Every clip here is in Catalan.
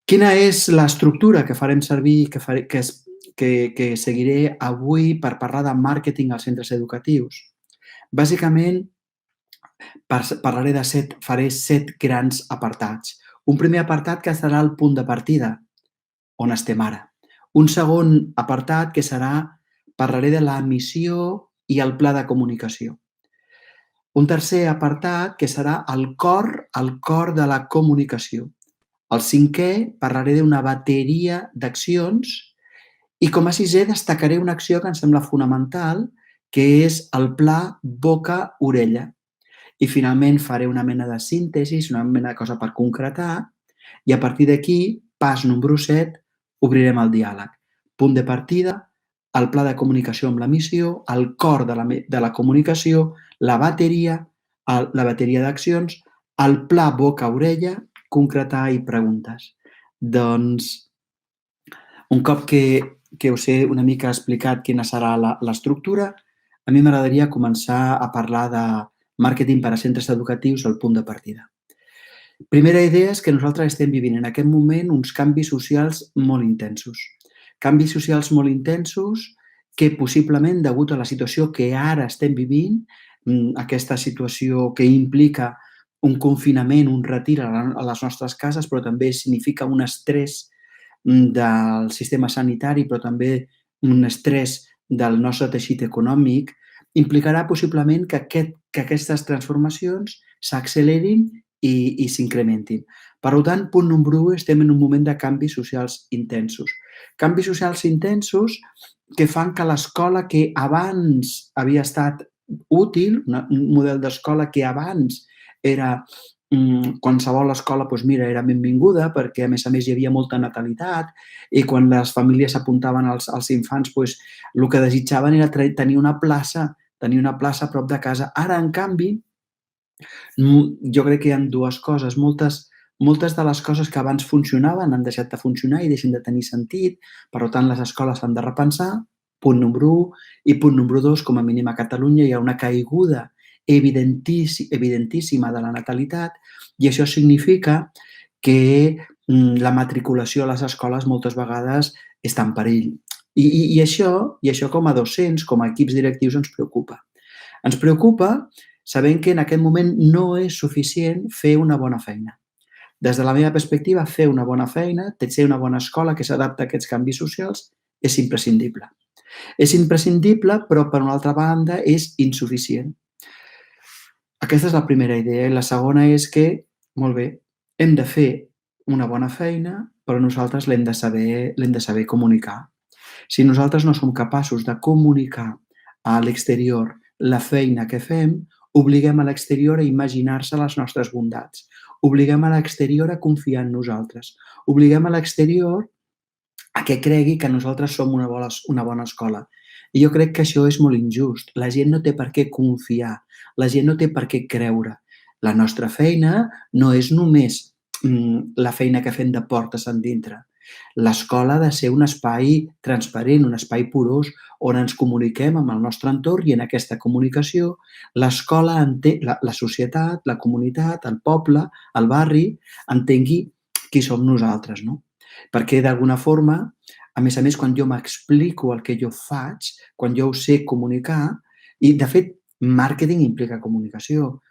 Quina és l'estructura que farem servir, que seguiré avui per parlar de màrqueting als centres educatius? Bàsicament, faré 7 grans apartats. Un primer apartat que serà el punt de partida, on estem ara. Un segon apartat que parlaré de la missió i el pla de comunicació. Un tercer apartat que serà el cor de la comunicació. El cinquè, parlaré d'una bateria d'accions i com a sisè destacaré una acció que em sembla fonamental, que és el pla boca-orella. I finalment faré una mena de síntesi, una mena de cosa per concretar i a partir d'aquí, pas número 7, obrirem el diàleg. Punt de partida, el pla de comunicació amb la missió, el cor de la comunicació, la bateria d'accions, el pla boca-orella, concretar i preguntes. Doncs, un cop que us he una mica explicat quina serà l'estructura, a mi m'agradaria començar a parlar de màrqueting per a centres educatius al punt de partida. Primera idea és que nosaltres estem vivint en aquest moment uns canvis socials molt intensos. Canvis socials molt intensos que possiblement, degut a la situació que ara estem vivint, aquesta situació que implica un confinament, un retir a les nostres cases, però també significa un estrès del sistema sanitari, però també un estrès del nostre teixit econòmic, implicarà possiblement que aquestes transformacions s'accelerin i s'incrementin. Per tant, punt número 1, estem en un moment de canvis socials intensos. Canvis socials intensos que fan que l'escola que abans havia estat útil, un model d'escola que abans era qualsevol escola, doncs mira, era benvinguda perquè a més hi havia molta natalitat i quan les famílies s'apuntaven als infants, doncs el que desitjaven era tenir una plaça a prop de casa. Ara, en canvi, jo crec que hi ha dues coses. Moltes de les coses que abans funcionaven han deixat de funcionar i deixen de tenir sentit. Per tant, les escoles s'han de repensar, punt número 1. I punt número 2, com a mínim a Catalunya hi ha una caiguda evidentíssima de la natalitat i això significa que la matriculació a les escoles moltes vegades està en perill. I això com a docents, com a equips directius, ens preocupa. Ens preocupa sabent que en aquest moment no és suficient fer una bona feina. Des de la meva perspectiva, fer una bona feina, ser una bona escola que s'adapta a aquests canvis socials, és imprescindible. És imprescindible, però, per una altra banda, és insuficient. Aquesta és la primera idea. I la segona és que, molt bé, hem de fer una bona feina, però nosaltres l'hem de saber comunicar. Si nosaltres no som capaços de comunicar a l'exterior la feina que fem, obliguem a l'exterior a imaginar-se les nostres bondats. Obliguem a l'exterior a confiar en nosaltres. Obliguem a l'exterior a que cregui que nosaltres som una bona escola. I jo crec que això és molt injust. La gent no té per què confiar. La gent no té per què creure. La nostra feina no és només la feina que fem de portes endintre. L'escola ha de ser un espai transparent, un espai porós, on ens comuniquem amb el nostre entorn i en aquesta comunicació l'escola, la societat, la comunitat, el poble, el barri, entengui qui som nosaltres, no? Perquè d'alguna forma, a més, quan jo m'explico el que jo faig, quan jo ho sé comunicar, i de fet, màrqueting implica comunicació.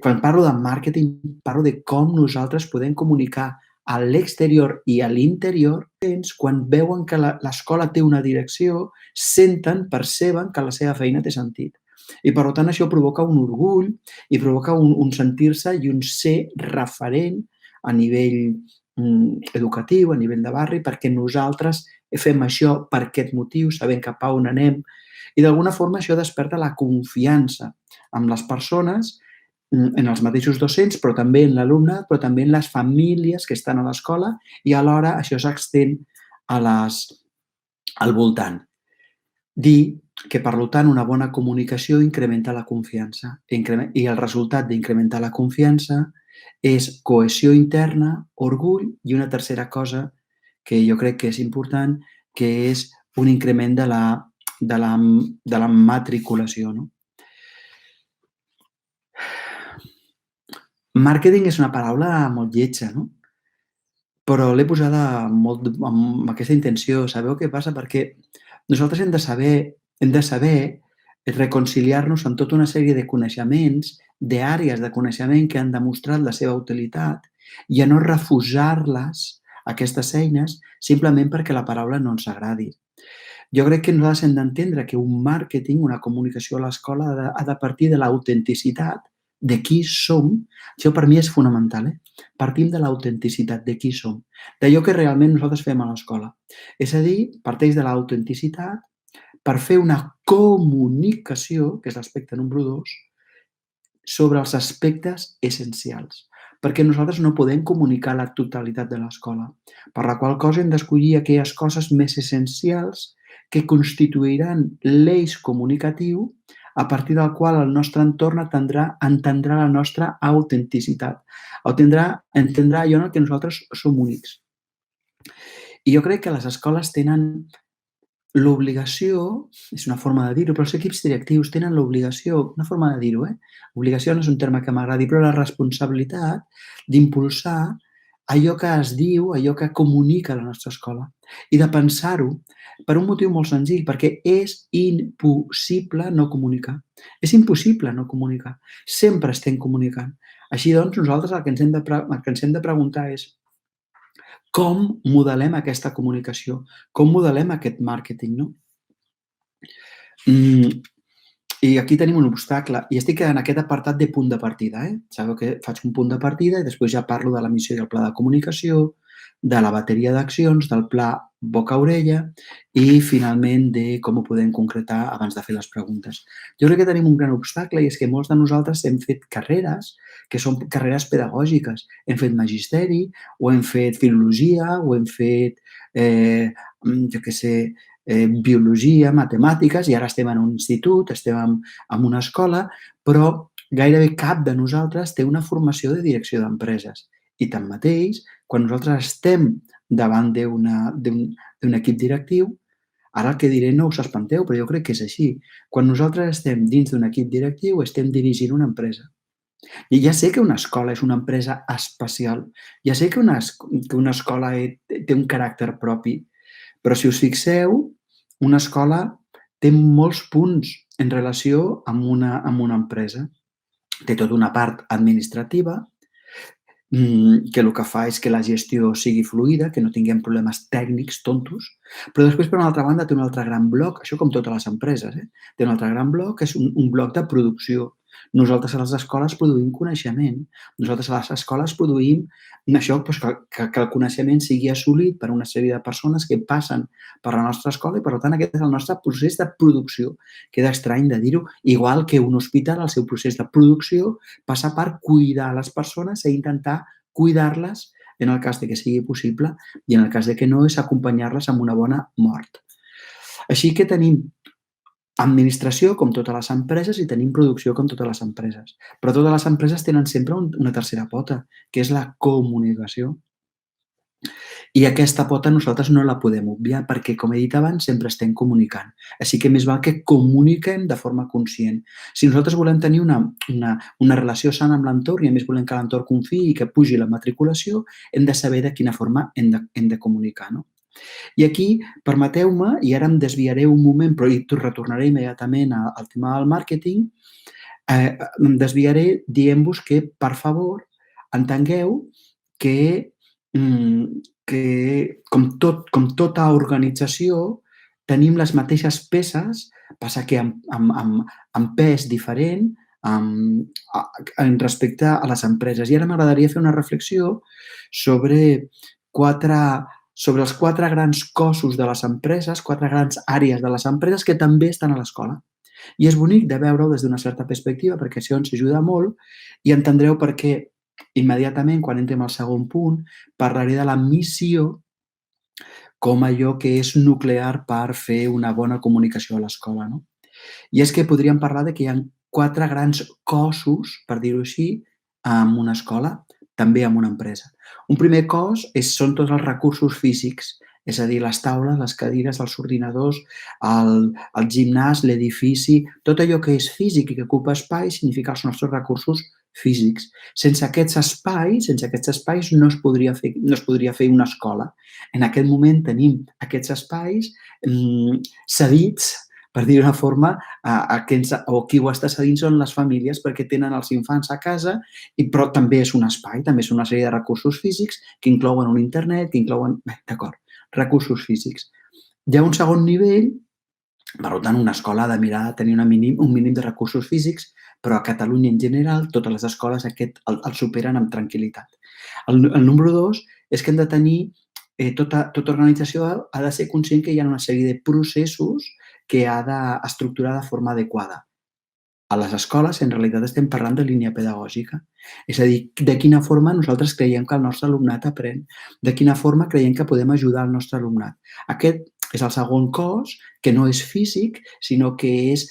Quan parlo de màrqueting, parlo de com nosaltres podem comunicar a l'exterior i a l'interior, quan veuen que l'escola té una direcció, perceben que la seva feina té sentit. I per tant això provoca un orgull i provoca un sentir-se i un ser referent a nivell educatiu, a nivell de barri, perquè nosaltres fem això per aquest motiu, sabem cap a on anem, i d'alguna forma això desperta la confiança amb les persones, en els mateixos docents, però també en l'alumnat, però també en les famílies que estan a l'escola i alhora això s'estén al voltant. Dir que, per tant, una bona comunicació incrementa la confiança i el resultat d'incrementar la confiança és cohesió interna, orgull i una tercera cosa que jo crec que és important, que és un increment de la matriculació, no? Màrqueting és una paraula molt lletja, no? però l'he posada amb aquesta intenció. Sabeu què passa? Perquè nosaltres hem de saber reconciliar-nos amb tota una sèrie de coneixements, d'àrees de coneixement que han demostrat la seva utilitat i a no refusar-les, aquestes eines, simplement perquè la paraula no ens agradi. Jo crec que nosaltres hem d'entendre que un màrqueting, una comunicació a l'escola ha de partir de l'autenticitat de qui som. Això per mi és fonamental, Partim de l'autenticitat de qui som, d'allò que realment nosaltres fem a l'escola. És a dir, parteix de l'autenticitat per fer una comunicació, que és l'aspecte número 2, sobre els aspectes essencials, perquè nosaltres no podem comunicar la totalitat de l'escola, per la qual cosa hem d'escollir aquelles coses més essencials que constituiran l'eix comunicatiu a partir del qual el nostre entorn entendrà la nostra autenticitat, entendrà allò en el que nosaltres som únics. I jo crec que les escoles tenen l'obligació, és una forma de dir-ho, però els equips directius tenen l'obligació, una forma de dir-ho, obligació no és un terme que m'agradi, però la responsabilitat d'impulsar allò que es diu, allò que comunica la nostra escola i de pensar-ho per un motiu molt senzill, perquè és impossible no comunicar. És impossible no comunicar. Sempre estem comunicant. Així doncs, nosaltres el que ens hem de preguntar és com modelem aquesta comunicació? Com modelem aquest màrqueting, no? Mm, I aquí tenim un obstacle, i estic en aquest apartat de punt de partida. Sabeu que faig un punt de partida i després ja parlo de la missió i el pla de comunicació, de la bateria d'accions, del pla boca-orella i, finalment, de com ho podem concretar abans de fer les preguntes. Jo crec que tenim un gran obstacle i és que molts de nosaltres hem fet carreres que són carreres pedagògiques. Hem fet magisteri, o hem fet filologia, o hem fet, jo què sé, biologia, matemàtiques, i ara estem en un institut, estem en una escola, però gairebé cap de nosaltres té una formació de direcció d'empreses. I tanmateix, quan nosaltres estem davant d'un equip directiu, ara el que diré no us espanteu, però jo crec que és així. Quan nosaltres estem dins d'un equip directiu, estem dirigint una empresa. I ja sé que una escola és una empresa especial, ja sé que una escola té un caràcter propi, però si us fixeu, una escola té molts punts en relació amb una empresa. Té tota una part administrativa, que el que fa és que la gestió sigui fluida, que no tinguem problemes tècnics tontos, però després, per una altra banda, té un altre gran bloc, això com totes les empreses, té un altre gran bloc, que és un bloc de producció. Nosaltres a les escoles produïm coneixement, nosaltres a les escoles produïm això, doncs, que el coneixement sigui assolit per una sèrie de persones que passen per la nostra escola i, per tant, aquest és el nostre procés de producció. Queda estrany de dir-ho, igual que un hospital, el seu procés de producció passa per cuidar les persones i intentar cuidar-les en el cas de que sigui possible i en el cas de que no és acompanyar-les amb una bona mort. Així que tenim administració com totes les empreses i tenim producció com totes les empreses. Però totes les empreses tenen sempre una tercera pota, que és la comunicació. I aquesta pota nosaltres no la podem obviar perquè, com he dit abans, sempre estem comunicant. Així que més val que comuniquem de forma conscient. Si nosaltres volem tenir una relació sana amb l'entorn i a més volem que l'entorn confiï i que pugi la matriculació, hem de saber de quina forma hem de comunicar, no? I aquí, permeteu-me, i ara em desviaré un moment, però retornaré immediatament al tema del màrqueting, em desviaré dient-vos que, per favor, entengueu que com tota organització tenim les mateixes peces, passa que amb pes diferent en respecte a les empreses. I ara m'agradaria fer una reflexió sobre els 4 grans cossos de les empreses, 4 grans àrees de les empreses que també estan a l'escola. I és bonic de veure-ho des d'una certa perspectiva, perquè això ens ajuda molt i entendreu per què immediatament, quan entrem al segon punt, parlaré de la missió com allò que és nuclear per fer una bona comunicació a l'escola, no? I és que podríem parlar de que hi ha 4 grans cossos, per dir-ho així, en una escola, també en una empresa. Un primer cos són tots els recursos físics, és a dir, les taules, les cadires, els ordinadors, el gimnàs, l'edifici, tot allò que és físic i que ocupa espai significa els nostres recursos físics. Sense aquests espais no es podria fer una escola. En aquest moment tenim aquests espais cedits, per dir d'una forma, qui ho està cedint són les famílies perquè tenen els infants a casa, però també és un espai, també és una sèrie de recursos físics que inclouen un internet, que inclouen... Bé, d'acord, recursos físics. Hi ha un segon nivell, per tant, una escola ha de mirar de tenir un mínim de recursos físics, però a Catalunya en general totes les escoles el superen amb tranquil·litat. El número 2 és que hem de tenir, tota organització ha de ser conscient que hi ha una sèrie de processos que ha d'estructurar de forma adequada. A les escoles, en realitat, estem parlant de línia pedagògica. És a dir, de quina forma nosaltres creiem que el nostre alumnat aprèn, de quina forma creiem que podem ajudar el nostre alumnat. Aquest és el segon cos, que no és físic, sinó que és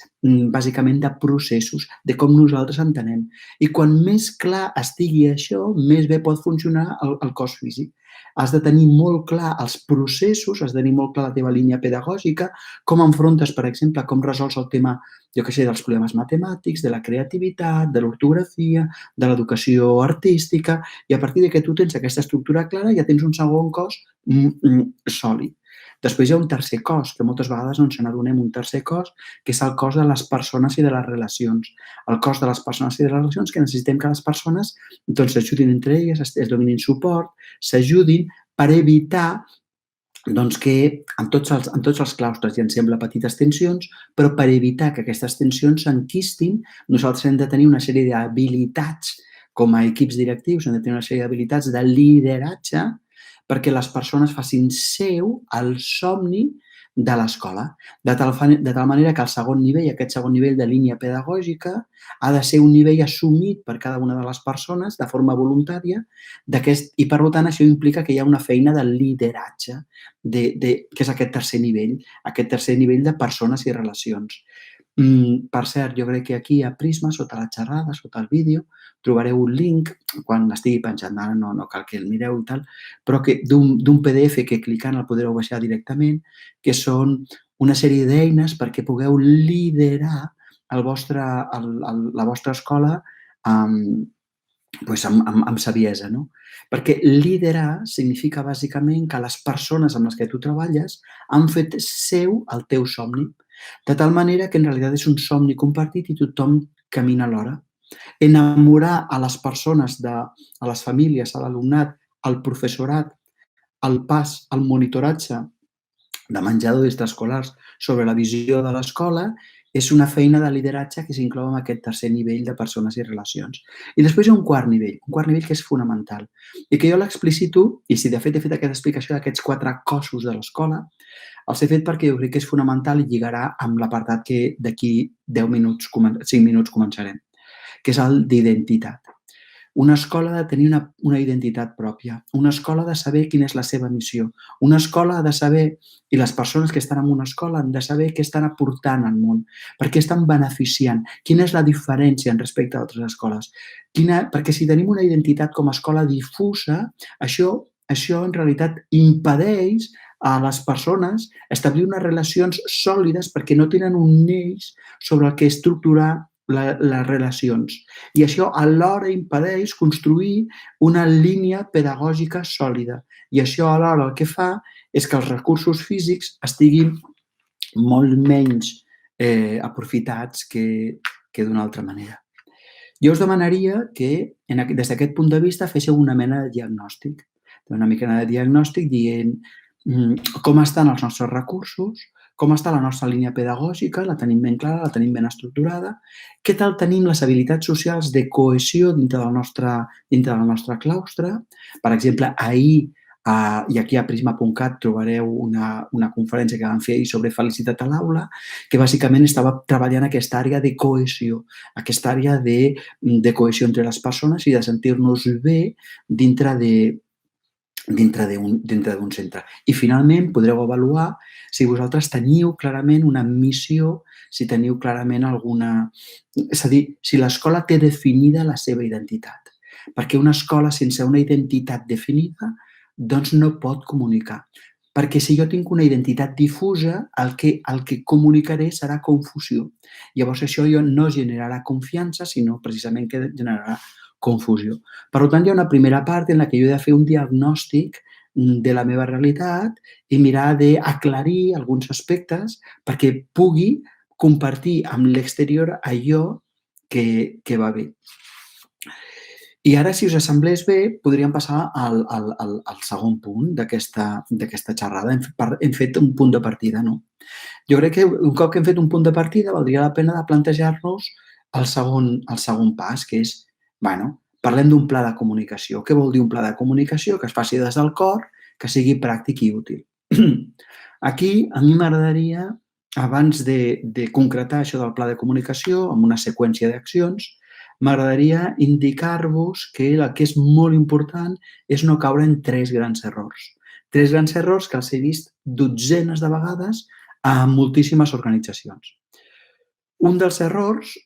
bàsicament de processos, de com nosaltres entenem. I quan més clar estigui això, més bé pot funcionar el cos físic. Has de tenir molt clar els processos, has de tenir molt clar la teva línia pedagògica, com enfrontes, per exemple, com resols el tema, jo què sé, dels problemes matemàtics, de la creativitat, de l'ortografia, de l'educació artística, i a partir que tu tens aquesta estructura clara ja tens un segon cos sòlid. Després hi ha un tercer cos, que moltes vegades no ens n'adonem, un tercer cos, que és el cos de les persones i de les relacions. El cos de les persones i de les relacions, que necessitem que les persones s'ajudin entre elles, es donin suport, s'ajudin per evitar que en tots els claustres hi ens sembla petites tensions, però per evitar que aquestes tensions s'enquistin, nosaltres hem de tenir una sèrie d'habilitats com a equips directius, hem de tenir una sèrie d'habilitats de lideratge perquè les persones facin seu el somni de l'escola, de tal manera que el segon nivell, aquest segon nivell de línia pedagògica, ha de ser un nivell assumit per cada una de les persones de forma voluntària i, per tant, això implica que hi ha una feina de lideratge, que és aquest tercer nivell de persones i relacions. Per cert, jo crec que aquí a Prisma, sota la xerrada, sota el vídeo, trobareu un link, quan estigui penjat, ara no cal que el mireu i tal, però d'un PDF que clicant el podreu baixar directament, que són una sèrie d'eines perquè pugueu liderar la vostra escola amb saviesa, no? Perquè liderar significa bàsicament que les persones amb les que tu treballes han fet seu el teu somni, de tal manera que en realitat és un somni compartit i tothom camina alhora. Enamorar a les persones, a les famílies, a l'alumnat, al professorat, al monitoratge de menjadors extraescolars sobre la visió de l'escola és una feina de lideratge que s'inclou en aquest tercer nivell de persones i relacions. I després hi ha un quart nivell que és fonamental i que jo l'explicito, i si de fet he fet aquesta explicació d'aquests 4 cossos de l'escola, els he fet perquè jo crec que és fonamental i lligarà amb l'apartat que d'aquí 5 minuts començarem, que és el d'identitat. Una escola ha de tenir una identitat pròpia. Una escola ha de saber quina és la seva missió. Una escola ha de saber, i les persones que estan en una escola han de saber què estan aportant al món, per què estan beneficiant, quina és la diferència en respecte a altres escoles. Perquè si tenim una identitat com a escola difusa, això en realitat impedeix a les persones establir unes relacions sòlides perquè no tenen un eix sobre el que estructurar les relacions. I això alhora impedeix construir una línia pedagògica sòlida. I això alhora el que fa és que els recursos físics estiguin molt menys aprofitats que d'una altra manera. Jo us demanaria que, des d'aquest punt de vista, féssiu una mena de diagnòstic. Una mica de diagnòstic dient com estan els nostres recursos, com està la nostra línia pedagògica, la tenim ben clara, la tenim ben estructurada, què tal tenim les habilitats socials de cohesió dintre del nostre claustre. Per exemple, ahir, i aquí a prisma.cat trobareu una conferència que vam fer ahir sobre felicitat a l'aula, que bàsicament estava treballant aquesta àrea de cohesió, aquesta àrea de cohesió entre les persones i de sentir-nos bé dintre d'un centre. I finalment podreu avaluar si vosaltres teniu clarament una missió, si teniu clarament alguna... És a dir, si l'escola té definida la seva identitat. Perquè una escola sense una identitat definida doncs no pot comunicar. Perquè si jo tinc una identitat difusa, el que comunicaré serà confusió. Llavors això no generarà confiança, sinó precisament que generarà confusió. Per tant, hi ha una primera part en la que jo he de fer un diagnòstic de la meva realitat i mirar d'aclarir alguns aspectes perquè pugui compartir amb l'exterior allò que va bé. I ara, si us semblés bé, podríem passar al segon punt d'aquesta xerrada. Hem fet un punt de partida, no? Jo crec que un cop que hem fet un punt de partida valdria la pena de plantejar-nos el segon pas, que és, bueno, parlem d'un pla de comunicació. Què vol dir un pla de comunicació? Que es faci des del cor, que sigui pràctic i útil. Aquí, a mi m'agradaria, abans de concretar això del pla de comunicació, amb una seqüència d'accions, m'agradaria indicar-vos que el que és molt important és no caure en tres grans errors. Tres grans errors que els he vist dotzenes de vegades a moltíssimes organitzacions. Un dels errors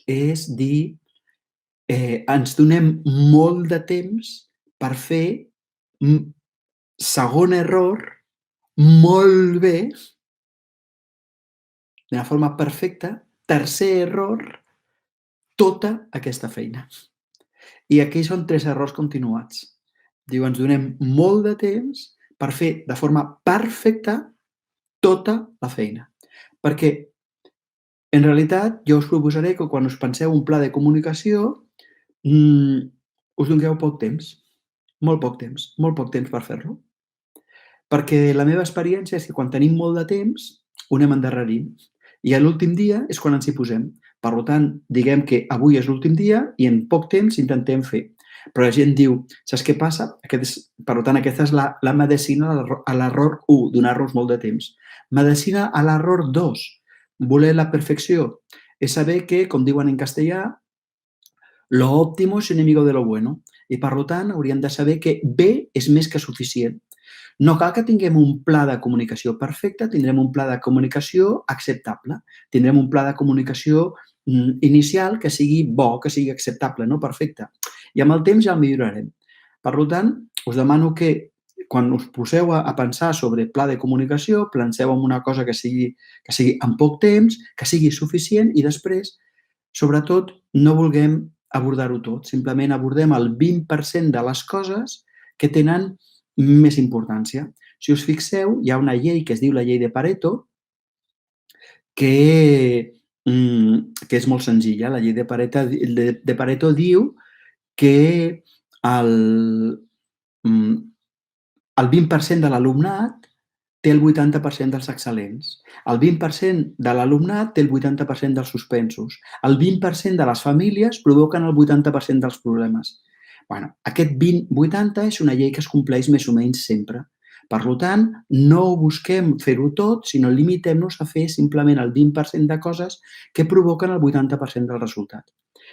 és dir ens donem molt de temps per fer segon error molt bé, d'una forma perfecta, tercer error, tota aquesta feina. I aquí són tres errors continuats. Diu, ens donem molt de temps per fer de forma perfecta tota la feina. Perquè, en realitat, jo us proposaré que quan us penseu un pla de comunicació us doneu poc temps, molt poc temps per fer-lo. Perquè la meva experiència és que quan tenim molt de temps ho anem endarrerint i a l'últim dia és quan ens hi posem. Per tant, diguem que avui és l'últim dia i en poc temps intentem fer. Però la gent diu, saps què passa? Per tant, aquesta és la medicina a l'error 1, donar-nos molt de temps. Medicina a l'error 2, voler la perfecció. És saber que, com diuen en castellà, lo óptimo es enemigo de lo bueno. I, per tant, hauríem de saber que bé és més que suficient. No cal que tinguem un pla de comunicació perfecte, tindrem un pla de comunicació acceptable. Tindrem un pla de comunicació inicial que sigui bo, que sigui acceptable, no perfecte. I amb el temps ja el millorarem. Per tant, us demano que quan us poseu a pensar sobre pla de comunicació, penseu en una cosa que sigui en poc temps, que sigui suficient i després, sobretot, no vulguem abordar-ho tot. Simplement abordem el 20% de les coses que tenen més importància. Si us fixeu, hi ha una llei que es diu la llei de Pareto, que és molt senzilla. La llei de Pareto diu que el 20% de l'alumnat té el 80% dels excel·lents. El 20% de l'alumnat té el 80% dels suspensos. El 20% de les famílies provoquen el 80% dels problemes. Aquest 20-80 és una llei que es compleix més o menys sempre. Per tant, no busquem fer-ho tot, sinó limitem-nos a fer simplement el 20% de coses que provoquen el 80% del resultat.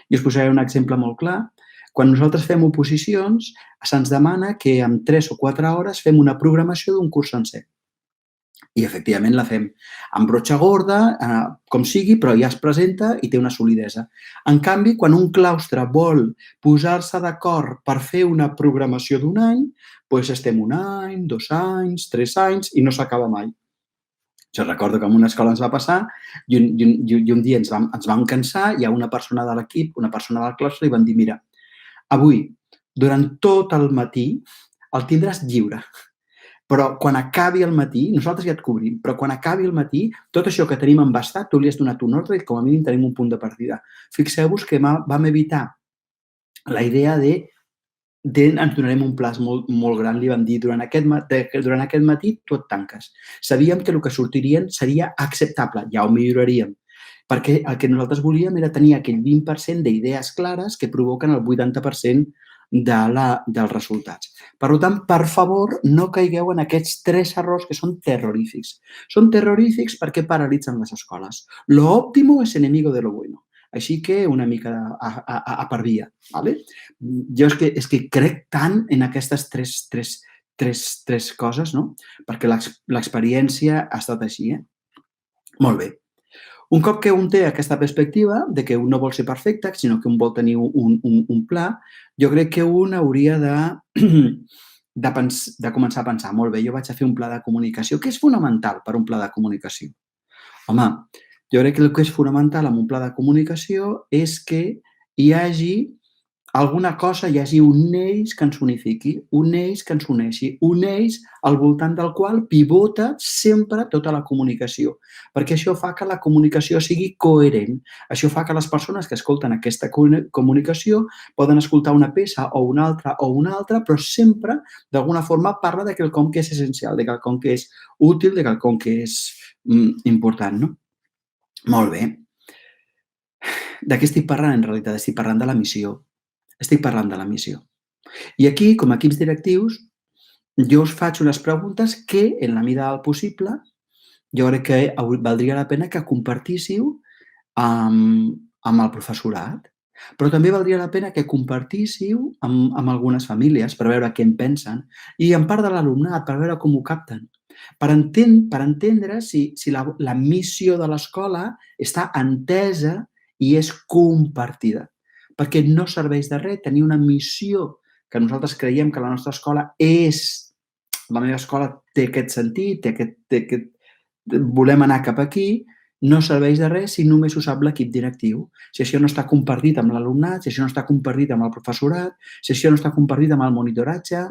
I us posaré un exemple molt clar. Quan nosaltres fem oposicions, se'ns demana que en 3 o 4 hores fem una programació d'un curs sencer. I, efectivament, la fem amb brotxa gorda, com sigui, però ja es presenta i té una solidesa. En canvi, quan un claustre vol posar-se d'acord per fer una programació d'un any, doncs estem 1 any, 2 anys, 3 anys i no s'acaba mai. Jo recordo que en una escola ens va passar i un dia ens vam cansar i a una persona de l'equip, una persona del claustre, li van dir, mira, avui, durant tot el matí, el tindràs lliure. Però quan acabi el matí, nosaltres ja et cobrim, però quan acabi el matí, tot això que tenim embastat, tu li has donat un ordre i com a mínim tenim un punt de partida. Fixeu-vos que vam evitar la idea ens donarem un plaç molt gran, li vam dir, durant aquest matí tu et tanques. Sabíem que el que sortirien seria acceptable, ja ho milloraríem, perquè el que nosaltres volíem era tenir aquell 20% d'idees clares que provoquen el 80% dels resultats. Per tant, per favor, no caigueu en aquests 3 errors que són terrorífics. Són terrorífics perquè paralitzen les escoles. Lo óptimo es enemigo de lo bueno. Així que una mica a per via. Jo és que crec tant en aquestes tres coses, no? Perquè l'experiència ha estat així. Molt bé. Un cop que un té aquesta perspectiva de que un no vol ser perfecte, sinó que un vol tenir un pla, jo crec que un hauria de començar a pensar, molt bé, jo vaig a fer un pla de comunicació. Què és fonamental per un pla de comunicació? Home, jo crec que el que és fonamental en un pla de comunicació és que hi hagi alguna cosa, hi hagi un eix que ens unifiqui, un eix que ens uneixi, un eix al voltant del qual pivota sempre tota la comunicació, perquè això fa que la comunicació sigui coherent. Això fa que les persones que escolten aquesta comunicació poden escoltar una peça o una altra, però sempre, d'alguna forma, parla de quelcom que és essencial, de quelcom que és útil, de quelcom que és important, no? Molt bé. De què estic parlant, en realitat? Estic parlant de la missió. Estic parlant de la missió. I aquí, com a equips directius, jo us faig unes preguntes que, en la mida del possible, jo crec que valdria la pena que compartíssiu amb el professorat, però també valdria la pena que compartíssiu amb algunes famílies per veure què en pensen i en part de l'alumnat, per veure com ho capten, per entendre si la missió de l'escola està entesa i és compartida. Perquè no serveix de res tenir una missió que nosaltres creiem que la nostra escola és... La meva escola té aquest sentit, volem anar cap aquí, no serveix de res si només ho sap l'equip directiu. Si això no està compartit amb l'alumnat, si això no està compartit amb el professorat, si això no està compartit amb el monitoratge,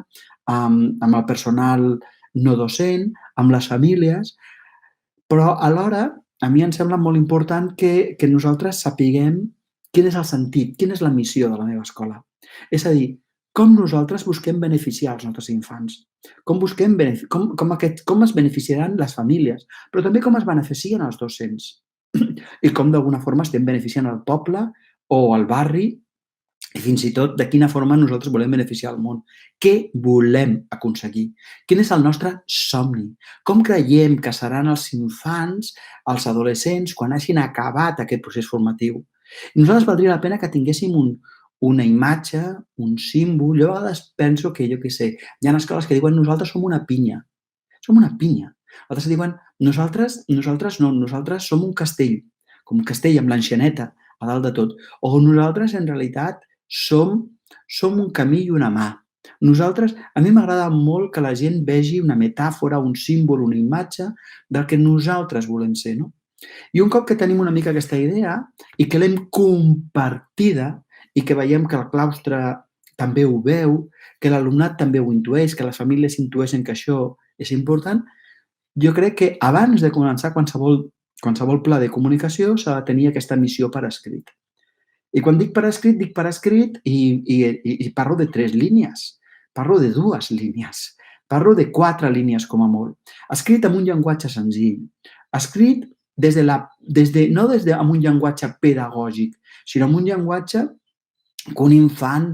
amb el personal no docent, amb les famílies, però alhora a mi em sembla molt important que nosaltres sapiguem quin és el sentit, quina és la missió de la meva escola. És a dir, com nosaltres busquem beneficiar els nostres infants, com es beneficiaran les famílies, però també com es beneficien els docents i com d'alguna forma estem beneficiant el poble o el barri i fins i tot de quina forma nosaltres volem beneficiar el món. Què volem aconseguir? Quin és el nostre somni? Com creiem que seran els infants, els adolescents, quan hagin acabat aquest procés formatiu? I nosaltres valdria la pena que tinguéssim una imatge, un símbol. Jo a vegades penso que, jo què sé, hi ha escoles que diuen nosaltres som una pinya. Som una pinya. Altres diuen nosaltres som un castell, com un castell amb l'enxaneta a dalt de tot. O nosaltres, en realitat, som un camí i una mà. Nosaltres, a mi m'agrada molt que la gent vegi una metàfora, un símbol, una imatge del que nosaltres volem ser, no? I un cop que tenim una mica aquesta idea i que l'hem compartida i que veiem que el claustre també ho veu, que l'alumnat també ho intueix, que les famílies intueixen que això és important, jo crec que abans de començar qualsevol pla de comunicació s'ha de tenir aquesta missió per escrit. I quan dic per escrit i parlo de 3 línies, parlo de 2 línies, parlo de 4 línies com a molt. Escrit amb un llenguatge senzill, escrit no amb un llenguatge pedagògic, sinó amb un llenguatge que un infant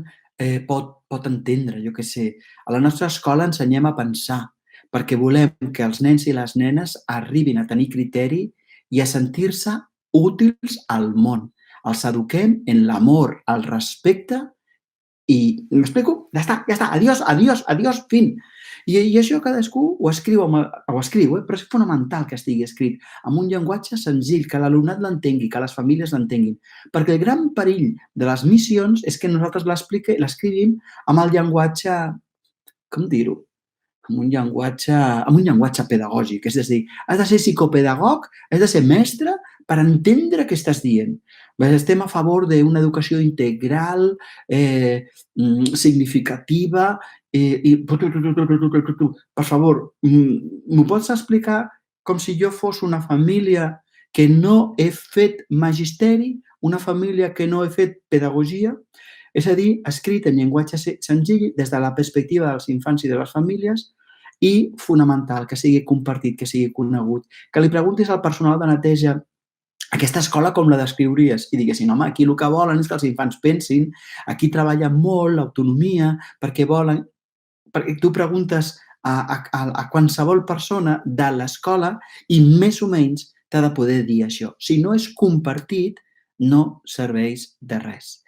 pot entendre, jo què sé. A la nostra escola ensenyem a pensar, perquè volem que els nens i les nenes arribin a tenir criteri i a sentir-se útils al món. Els eduquem en l'amor, el respecte i... M'explico? Ja està. Adiós, fin. I això cadascú ho escriu, però és fonamental que estigui escrit amb un llenguatge senzill, que l'alumnat l'entengui, que les famílies l'entenguin. Perquè el gran perill de les missions és que nosaltres l'escrivim amb el llenguatge, com dir-ho? Amb un llenguatge pedagògic. És a dir, has de ser psicopedagog, has de ser mestre per entendre què estàs dient. Estem a favor d'una educació integral, significativa, i... Per favor, m'ho pots explicar com si jo fos una família que no he fet magisteri, una família que no he fet pedagogia? És a dir, escrit en llenguatge senzill des de la perspectiva dels infants i de les famílies i fonamental, que sigui compartit, que sigui conegut. Que li preguntis al personal de neteja aquesta escola com la descriuries? I diguessin, home, aquí el que volen és que els infants pensin, aquí treballen molt l'autonomia, perquè volen... Perquè tu preguntes a qualsevol persona de l'escola i més o menys t'ha de poder dir això. Si no és compartit, no serveix de res.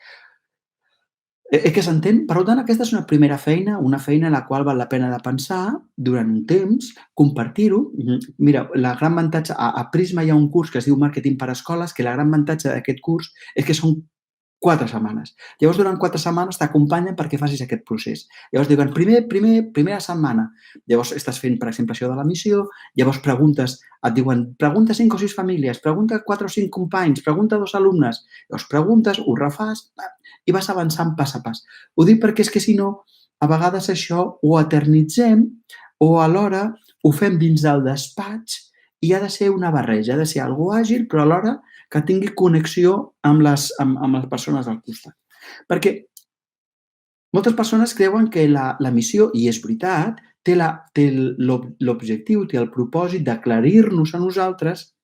Que s'entén? Per tant, aquesta és una primera feina, una feina en la qual val la pena de pensar durant un temps, compartir-ho. Mira, la gran avantatge... A Prisma hi ha un curs que es diu Màrqueting per a Escoles, que la gran avantatge d'aquest curs és que són 4 setmanes. Llavors, durant 4 setmanes t'acompanyen perquè facis aquest procés. Llavors diuen, primera setmana. Llavors estàs fent, per exemple, això de la missió, llavors et diuen, pregunta 5 o 6 famílies, pregunta 4 o 5 companys, pregunta 2 alumnes. Llavors preguntes, ho refàs i vas avançant pas a pas. Ho dic perquè és que si no, a vegades això ho eternitzem o alhora ho fem dins del despatx i ha de ser una barreja, ha de ser algo àgil, però alhora que tingui connexió amb les persones al costat. Perquè moltes persones creuen que la missió, i és veritat, té l'objectiu, té el propòsit d'aclarir-nos a nosaltres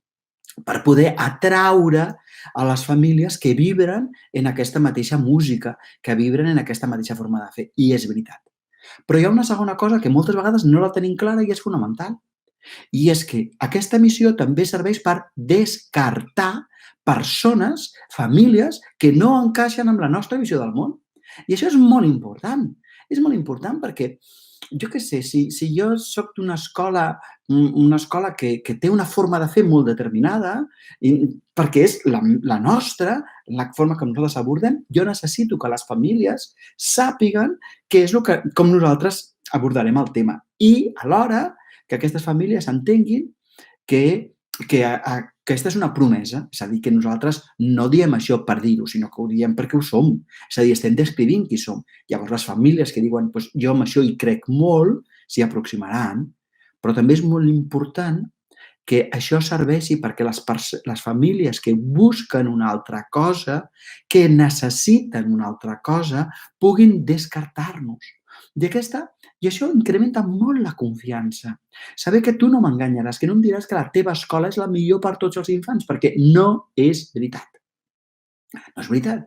per poder atraure a les famílies que vibren en aquesta mateixa música, que vibren en aquesta mateixa forma de fer. I és veritat. Però hi ha una segona cosa que moltes vegades no la tenim clara i és fonamental. I és que aquesta missió també serveix per descartar persones, famílies, que no encaixen amb la nostra visió del món. I això és molt important. És molt important perquè, jo què sé, si jo soc d'una escola, una escola que té una forma de fer molt determinada, perquè és la nostra, la forma que nosaltres abordem, jo necessito que les famílies sàpiguen què és com nosaltres abordarem el tema. I, alhora, que aquestes famílies entenguin que aquesta és una promesa, és a dir, que nosaltres no diem això per dir-ho, sinó que ho diem perquè ho som. És a dir, estem descrivint qui som. Llavors, les famílies que diuen jo amb això hi crec molt, s'hi aproximaran, però també és molt important que això serveixi perquè les famílies que busquen una altra cosa, que necessiten una altra cosa, puguin descartar-nos. I això incrementa molt la confiança. Saber que tu no m'enganyaràs, que no em diràs que la teva escola és la millor per tots els infants, perquè no és veritat. No és veritat.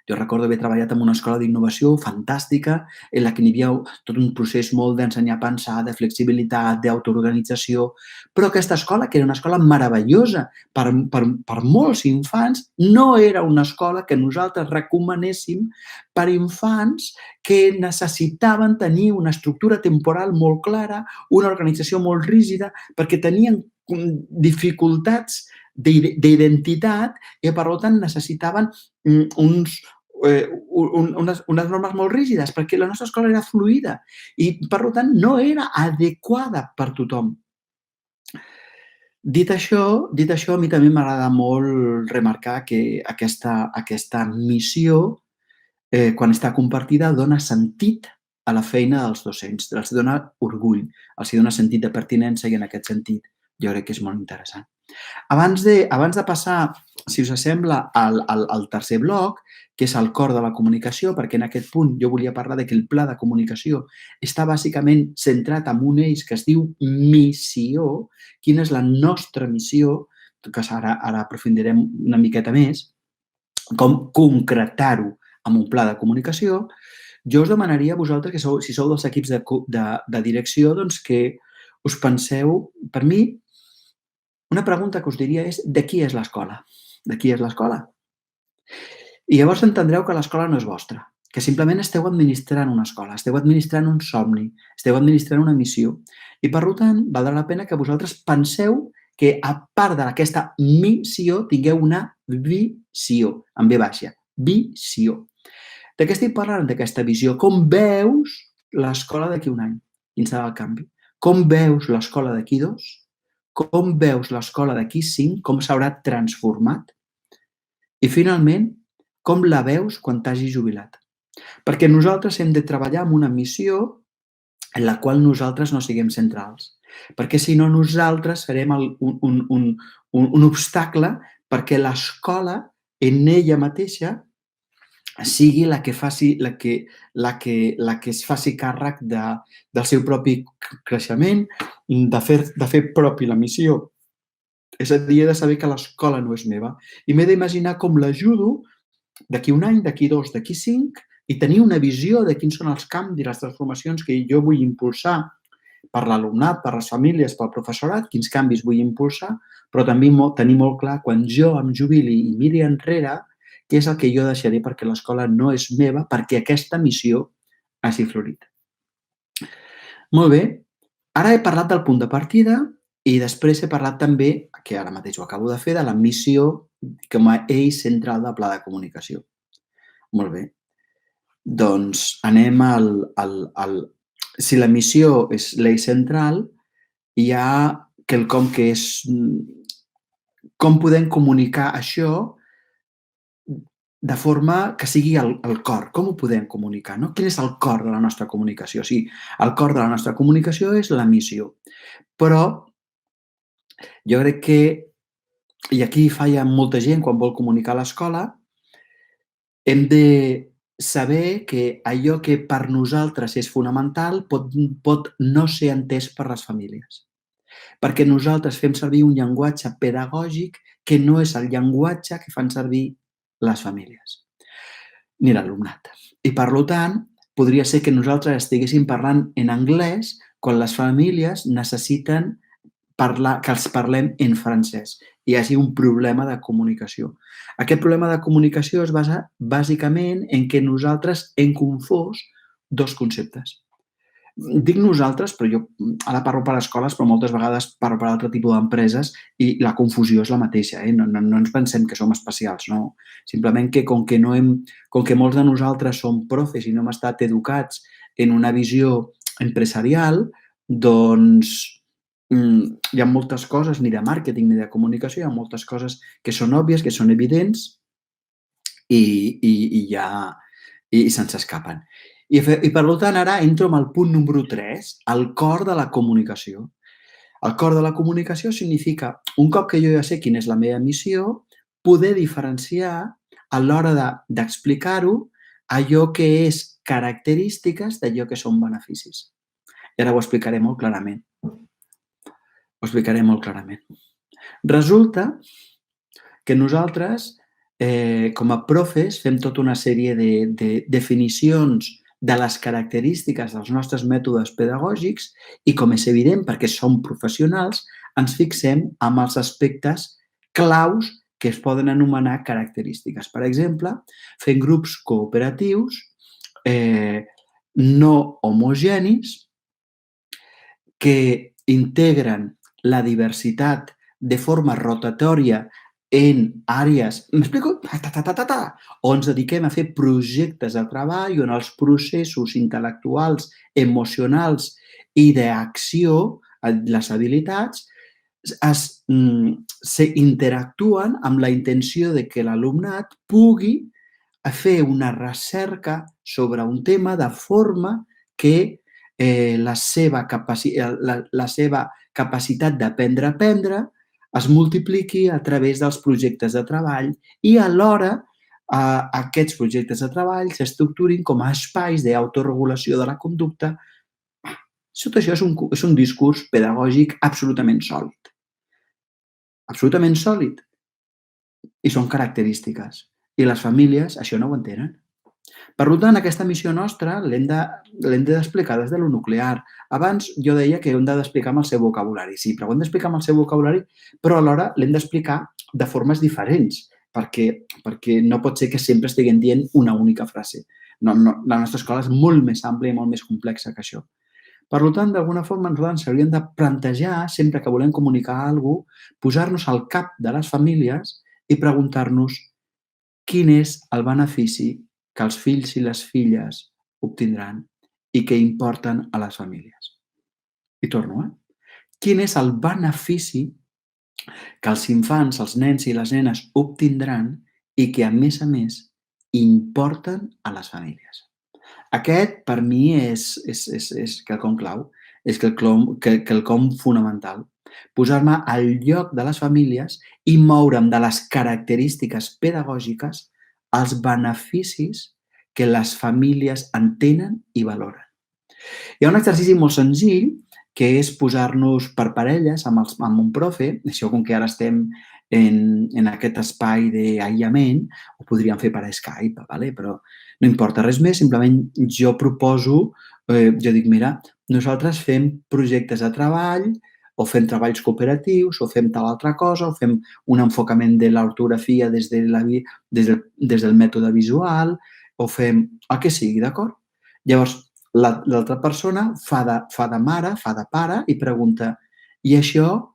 Jo recordo haver treballat en una escola d'innovació fantàstica, en la que hi havia tot un procés molt d'ensenyar a pensar, de flexibilitat, d'autoorganització, però aquesta escola, que era una escola meravellosa per molts infants, no era una escola que nosaltres recomanéssim per infants que necessitaven tenir una estructura temporal molt clara, una organització molt rígida, perquè tenien dificultats d'identitat i, per tant, necessitaven unes normes molt rígides, perquè la nostra escola era fluida i, per tant, no era adequada per tothom. Dit això, a mi també m'agrada molt remarcar que aquesta missió, quan està compartida, dona sentit a la feina dels docents, els dona orgull, els dona sentit de pertinença i, en aquest sentit, jo crec que és molt interessant. Abans de passar, si us sembla, al tercer bloc, que és el cor de la comunicació, perquè en aquest punt jo volia parlar que el pla de comunicació està bàsicament centrat en un eix que es diu missió, quina és la nostra missió, que ara aprofundirem una miqueta més, com concretar-ho amb un pla de comunicació. Jo us demanaria a vosaltres, que si sou dels equips de direcció, doncs que us penseu, per mi, una pregunta que us diria és de qui és l'escola? De qui és l'escola? I llavors entendreu que l'escola no és vostra, que simplement esteu administrant una escola, esteu administrant un somni, esteu administrant una missió. I, per tant, valdrà la pena que vosaltres penseu que, a part d'aquesta missió, tingueu una visió, amb V baixa, visió. De què estic parlant, d'aquesta visió? Com veus l'escola d'aquí un any? Quin serà el canvi? Com veus l'escola d'aquí 2? Com veus l'escola d'aquí 5? Com s'haurà transformat? I, finalment, com la veus quan t'hagis jubilat? Perquè nosaltres hem de treballar amb una missió en la qual nosaltres no siguem centrals. Perquè, si no, nosaltres serem un obstacle perquè l'escola, en ella mateixa, sigui la que es faci càrrec del seu propi creixement, de fer propi la missió. És a dir, he de saber que l'escola no és meva i m'he d'imaginar com l'ajudo d'aquí un any, d'aquí 2, d'aquí 5 i tenir una visió de quins són els canvis i les transformacions que jo vull impulsar per l'alumnat, per les famílies, pel professorat, quins canvis vull impulsar, però també tenir molt clar quan jo em jubili i miri enrere què és el que jo deixaré perquè l'escola no és meva, perquè aquesta missió hagi florit. Molt bé, ara he parlat del punt de partida i després he parlat també, que ara mateix ho acabo de fer, de la missió com a eix central del pla de comunicació. Molt bé. Doncs anem Si la missió és l'eix central, hi ha quelcom que és com podem comunicar això de forma que sigui el cor. Com ho podem comunicar, no? Quin és el cor de la nostra comunicació? Sí, el cor de la nostra comunicació és la missió. Però jo crec que, i aquí falla molta gent quan vol comunicar a l'escola, hem de saber que allò que per nosaltres és fonamental pot no ser entès per les famílies. Perquè nosaltres fem servir un llenguatge pedagògic que no és el llenguatge que fan servir les famílies ni l'alumnat. I per tant, podria ser que nosaltres estiguéssim parlant en anglès quan les famílies necessiten que els parlem en francès. Hi hagi un problema de comunicació. Aquest problema de comunicació es basa bàsicament en què nosaltres hem confós dos conceptes. Dic nosaltres, però jo ara parlo per a escoles, però moltes vegades parlo per a altre tipus d'empreses i la confusió és la mateixa. No ens pensem que som especials, no. Simplement que com que molts de nosaltres som profes i no hem estat educats en una visió empresarial, doncs hi ha moltes coses, ni de màrqueting ni de comunicació, hi ha moltes coses que són òbvies, que són evidents i se'ns escapen. I per tant, ara entro amb el punt número 3, el cor de la comunicació. El cor de la comunicació significa, un cop que jo ja sé quina és la meva missió, poder diferenciar a l'hora d'explicar-ho allò que és característiques d'allò que són beneficis. I ara ho explicaré molt clarament. Resulta que nosaltres, com a profes, fem tota una sèrie de definicions de les característiques dels nostres mètodes pedagògics i, com és evident, perquè som professionals, ens fixem en els aspectes claus que es poden anomenar característiques. Per exemple, fent grups cooperatius no homogenis que integren la diversitat de forma rotatòria en àrees, m'explico? On ens dediquem a fer projectes de treball on els processos intel·lectuals, emocionals i d'acció, les habilitats, interactuen amb la intenció de que l'alumnat pugui fer una recerca sobre un tema de forma que la seva capacitat d'aprendre a aprendre es multipliqui a través dels projectes de treball i alhora aquests projectes de treball s'estructurin com a espais d'autoregulació de la conducta. Tot això és un discurs pedagògic absolutament sòlid. Absolutament sòlid. I són característiques. I les famílies això no ho entenen. Per tant, aquesta missió nostra l'hem d'explicar des de lo nuclear. Abans jo deia que hem d'explicar amb el seu vocabulari. Sí, però ho hem d'explicar amb el seu vocabulari, però alhora l'hem d'explicar de formes diferents, perquè no pot ser que sempre estiguem dient una única frase. No, la nostra escola és molt més àmplia i molt més complexa que això. Per tant, d'alguna forma, nosaltres ens hauríem de plantejar, sempre que volem comunicar alguna cosa, posar-nos al cap de les famílies i preguntar-nos quin és el benefici que els fills i les filles obtindran i que importen a les famílies. I torno, Quin és el benefici que els infants, els nens i les nenes obtindran i que, a més, importen a les famílies. Aquest, per mi, és quelcom clau, és quelcom fonamental. Posar-me al lloc de les famílies i moure'm de les característiques pedagògiques als beneficis que les famílies entenen i valoren. Hi ha un exercici molt senzill que és posar-nos per parelles amb un profe, això com que ara estem en aquest espai d'aïllament, ho podríem fer per Skype, però no importa res més, simplement jo proposo, jo dic, mira, nosaltres fem projectes de treball, o fem treballs cooperatius, o fem tal altra cosa, o fem un enfocament de l'ortografia des del mètode visual, o fem el que sigui, d'acord? Llavors, l'altra persona fa de mare, fa de pare i pregunta: i això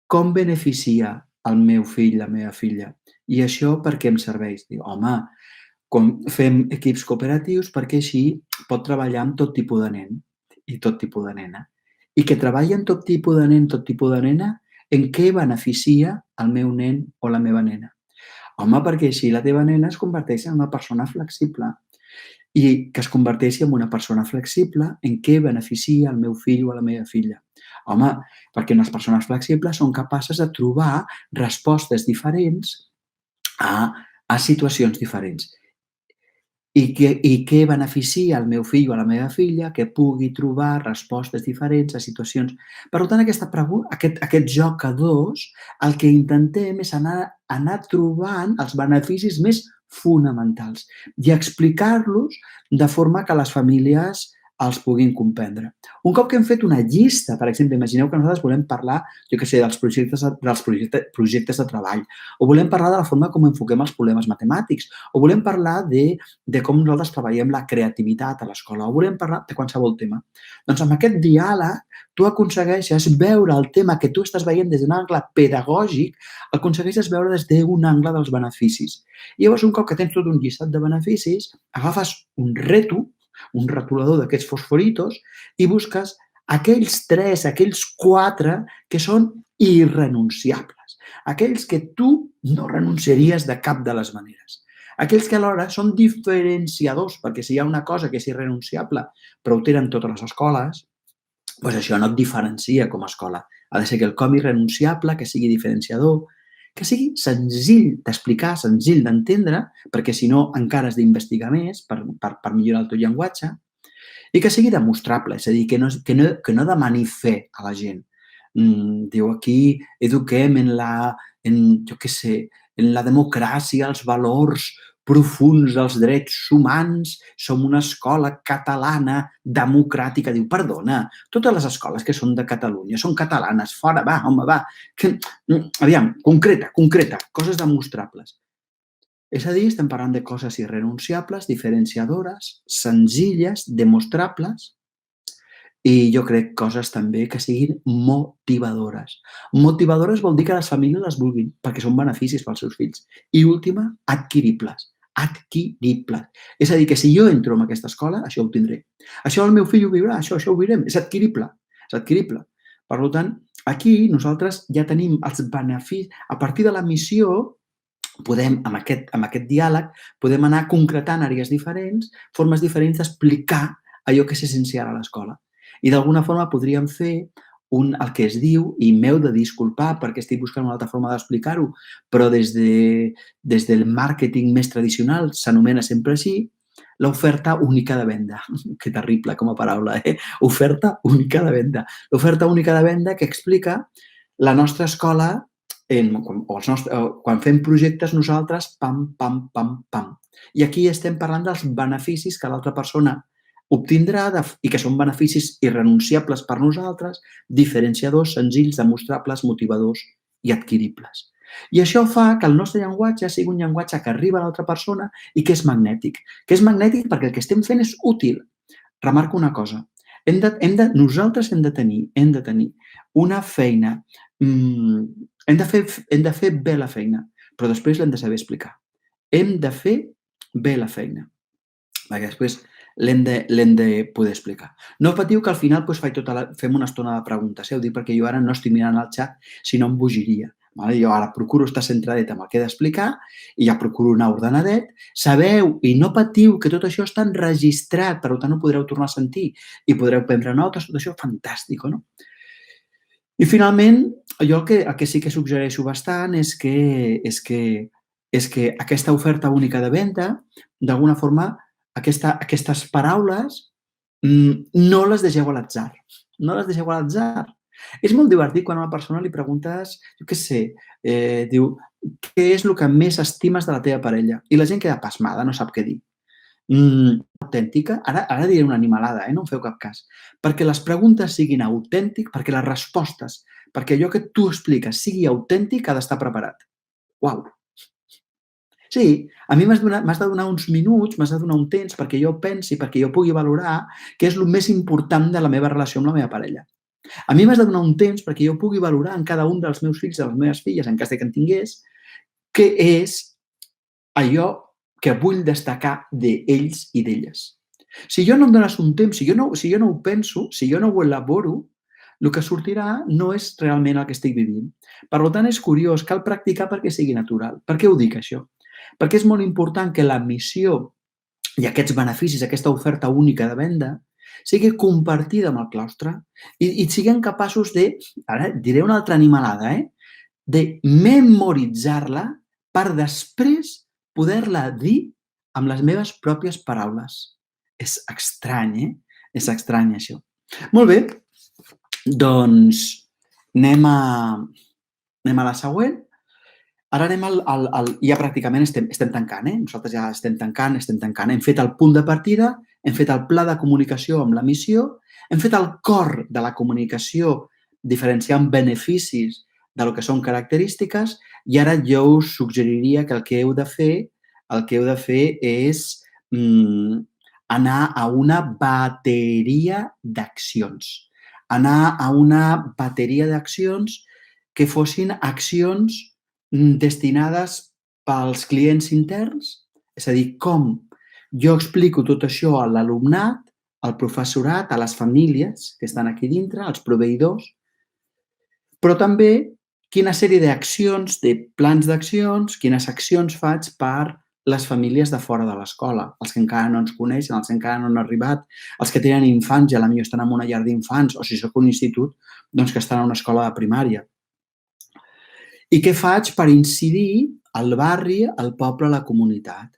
com beneficia el meu fill, la meva filla? I això per què em serveix? Diu, home, fem equips cooperatius perquè així pot treballar amb tot tipus de nen i tot tipus de nena. I que treballi amb tot tipus de nen, tot tipus de nena, en què beneficia el meu nen o la meva nena? Home, perquè així la teva nena es converteix en una persona flexible i que es converteixi en una persona flexible en què beneficia el meu fill o la meva filla. Home, perquè unes persones flexibles són capaces de trobar respostes diferents a situacions diferents. I què beneficia el meu fill o la meva filla que pugui trobar respostes diferents a situacions. Per tant, aquest joc a dos, el que intentem és anar trobant els beneficis més fonamentals i explicar-los de forma que les famílies els puguin comprendre. Un cop que hem fet una llista, per exemple, imagineu que nosaltres volem parlar, jo què sé, dels projectes de treball, o volem parlar de la forma com enfoquem els problemes matemàtics, o volem parlar de com nosaltres treballem la creativitat a l'escola, o volem parlar de qualsevol tema. Doncs amb aquest diàleg tu aconsegueixes veure el tema que tu estàs veient des d'un angle pedagògic, aconsegueixes veure des d'un angle dels beneficis. I llavors, un cop que tens tot un llistat de beneficis, agafes un retolador d'aquests fosforitos i busques aquells 3, aquells 4 que són irrenunciables, aquells que tu no renunciaries de cap de les maneres, aquells que alhora són diferenciadors, perquè si hi ha una cosa que és irrenunciable, però ho tenen totes les escoles, doncs això no et diferencia com a escola. Ha de ser quelcom irrenunciable, que sigui diferenciador, que sigui senzill d'explicar, senzill d'entendre, perquè si no encara has d'investigar més per millorar el teu llenguatge, i que sigui demostrable, és a dir, que no demani fe a la gent. Diu, aquí eduquem jo què sé, en la democràcia, els valors profuns dels drets humans, som una escola catalana democràtica. Diu, perdona, totes les escoles que són de Catalunya són catalanes, fora, va, home, va. Aviam, concreta, coses demostrables. És a dir, estem parlant de coses irrenunciables, diferenciadores, senzilles, demostrables, i jo crec coses també que siguin motivadores. Motivadores vol dir que les famílies les vulguin, perquè són beneficis pels seus fills. I última, adquiribles. Adquiribles. És a dir, que si jo entro en aquesta escola, això ho tindré. Això el meu fill ho viurà, això ho viurem. És adquirible. És adquirible. Per tant, aquí nosaltres ja tenim els beneficis. A partir de la missió, podem, amb aquest diàleg, podem anar concretant àrees diferents, formes diferents d'explicar allò que és essencial a l'escola. I d'alguna forma podríem fer el que es diu, i m'heu de disculpar perquè estic buscant una altra forma d'explicar-ho, però des del màrqueting més tradicional s'anomena sempre així, l'oferta única de venda. Que terrible com a paraula, eh? Oferta única de venda. L'oferta única de venda que explica la nostra escola quan fem projectes nosaltres, pam, pam, pam, pam. I aquí estem parlant dels beneficis que l'altra persona obtindrà i que són beneficis irrenunciables per nosaltres, diferenciadors, senzills, demostrables, motivadors i adquiribles. I això fa que el nostre llenguatge sigui un llenguatge que arriba a l'altra persona i que és magnètic. Que és magnètic perquè el que estem fent és útil. Remarco una cosa. Nosaltres hem de tenir una feina, hem de fer bé la feina, però després l'hem de saber explicar. Hem de fer bé la feina, perquè després l'hem de poder explicar. No patiu que al final fem una estona de preguntes. Ho dic perquè jo ara no estic mirant el xat, si no em bogiria. Jo ara procuro estar centradet amb el que he d'explicar i ja procuro anar ordenadet. Sabeu, i no patiu, que tot això està enregistrat, per tant ho podreu tornar a sentir i podreu prendre notes, tot això fantàstic, no? I finalment, jo el que sí que suggereixo bastant és que aquesta oferta única de venda, d'alguna forma, aquestes paraules no les deixeu a l'atzar. No les deixeu a l'atzar. És molt divertit quan a una persona li preguntes, jo què sé, diu, què és el que més estimes de la teva parella? I la gent queda pasmada, no sap què dir. Autèntica? Ara diré una animalada, no em feu cap cas. Perquè les preguntes siguin autèntiques, perquè les respostes, perquè allò que tu expliques sigui autèntic, ha d'estar preparat. Uau! Sí, a mi m'has de donar uns minuts, m'has de donar un temps perquè jo pensi, perquè jo pugui valorar què és el més important de la meva relació amb la meva parella. A mi m'has de donar un temps perquè jo pugui valorar en cada un dels meus fills i de les meves filles, en cas que en tingués, què és allò que vull destacar d'ells i d'elles. Si jo no em dones un temps, si jo no ho penso, si jo no ho elaboro, el que sortirà no és realment el que estic vivint. Per tant, és curiós, cal practicar perquè sigui natural. Per què ho dic, això? Perquè és molt important que la missió i aquests beneficis, aquesta oferta única de venda, sigui compartida amb el claustre i siguem capaços de, ara diré una altra animalada, de memoritzar-la per després poder-la dir amb les meves pròpies paraules. És estrany, És estrany, això. Molt bé, doncs anem a la següent. Ara anem ja pràcticament estem tancant, Nosaltres ja estem tancant. Hem fet el punt de partida, hem fet el pla de comunicació amb la missió, hem fet el cor de la comunicació diferenciant beneficis del que són característiques i ara jo us suggeriria que el que heu de fer és anar a una bateria d'accions. Anar a una bateria d'accions que fossin accions destinades pels clients interns, és a dir, com jo explico tot això a l'alumnat, al professorat, a les famílies que estan aquí dintre, als proveïdors, però també quina sèrie d'accions, de plans d'accions, quines accions faig per les famílies de fora de l'escola, els que encara no ens coneixen, els que encara no han arribat, els que tenen infants i potser estan en una llar d'infants, o si soc un institut, doncs que estan en una escola de primària. I què faig per incidir al barri, al poble, a la comunitat?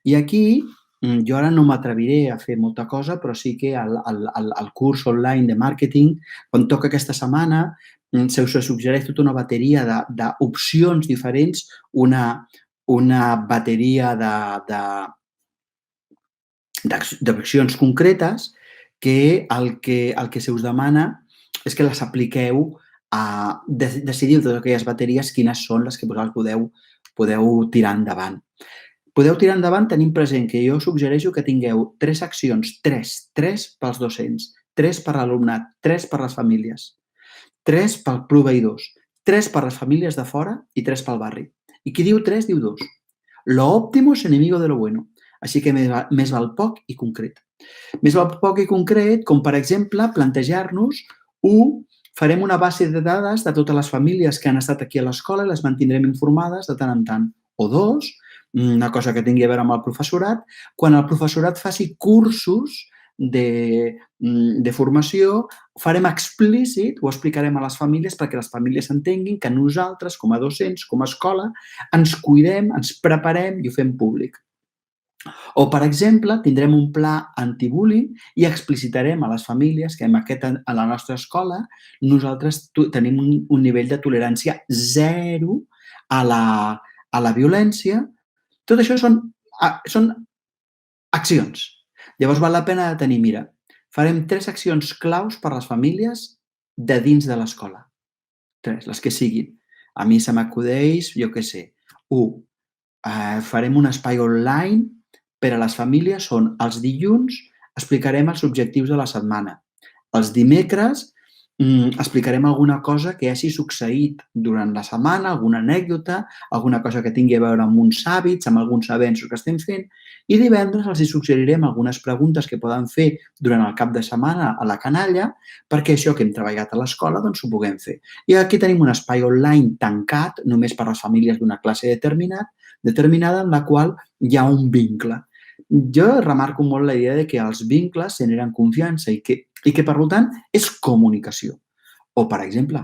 I aquí jo ara no m'atreviré a fer molta cosa, però sí que al curs online de màrqueting, quan toca aquesta setmana, se us suggereix tota una bateria d'opcions diferents, una bateria d'accions concretes que el que se us demana és que les apliqueu decidiu totes aquelles bateries quines són les que vosaltres podeu tirar endavant. Podeu tirar endavant tenint present que jo suggereixo que tingueu 3 accions, 3 pels docents, 3 per l'alumnat, 3 per les famílies, 3 pels proveïdors, 3 per les famílies de fora i 3 pel barri. I qui diu 3, diu 2. Lo óptimo es enemigo de lo bueno. Així que més val poc i concret. Més val poc i concret, com per exemple plantejar-nos farem una base de dades de totes les famílies que han estat aquí a l'escola i les mantindrem informades de tant en tant. O 2, una cosa que tingui a veure amb el professorat, quan el professorat faci cursos de formació, farem explícit, ho explicarem a les famílies perquè les famílies entenguin que nosaltres, com a docents, com a escola, ens cuidem, ens preparem i ho fem públic. O, per exemple, tindrem un pla antibullying i explicitarem a les famílies que a la nostra escola nosaltres tenim un nivell de tolerància zero a la violència. Tot això són accions. Llavors val la pena de tenir, mira, farem 3 accions claus per a les famílies de dins de l'escola. 3, les que siguin. A mi se m'acudeix, jo què sé, 1, farem un espai online per a les famílies on els dilluns explicarem els objectius de la setmana. Els dimecres explicarem alguna cosa que hagi succeït durant la setmana, alguna anècdota, alguna cosa que tingui a veure amb uns hàbits, amb alguns avenços que estem fent, i divendres els suggerirem algunes preguntes que poden fer durant el cap de setmana a la canalla perquè això que hem treballat a l'escola doncs ho puguem fer. I aquí tenim un espai online tancat només per a les famílies d'una classe determinada en la qual hi ha un vincle. Jo remarco molt la idea de que els vincles generen confiança i que, per tant, és comunicació. O, per exemple,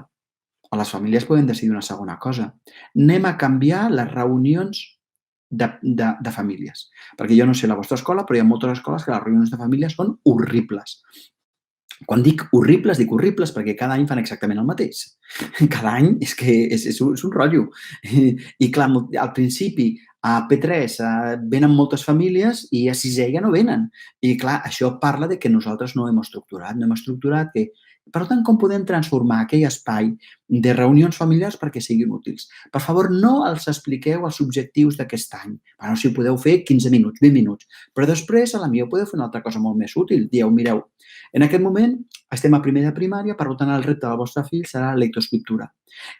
a les famílies podem decidir una segona cosa. Anem a canviar les reunions de famílies. Perquè jo no sé la vostra escola, però hi ha moltes escoles que les reunions de famílies són horribles. Quan dic horribles perquè cada any fan exactament el mateix. Cada any és que és un rotllo. I clar, al principi a P3 venen moltes famílies i a 6è ja no venen. I clar, això parla de que nosaltres no hem estructurat que Per tant, com podem transformar aquell espai de reunions familiars perquè siguin útils? Per favor, no els expliqueu els objectius d'aquest any. Bueno, si podeu fer 15 minuts, 20 minuts, però després a la millor podeu fer una altra cosa molt més útil. Dieu, mireu, en aquest moment estem a primer de primària, per tant, el repte del vostre fill serà la lectoescriptura.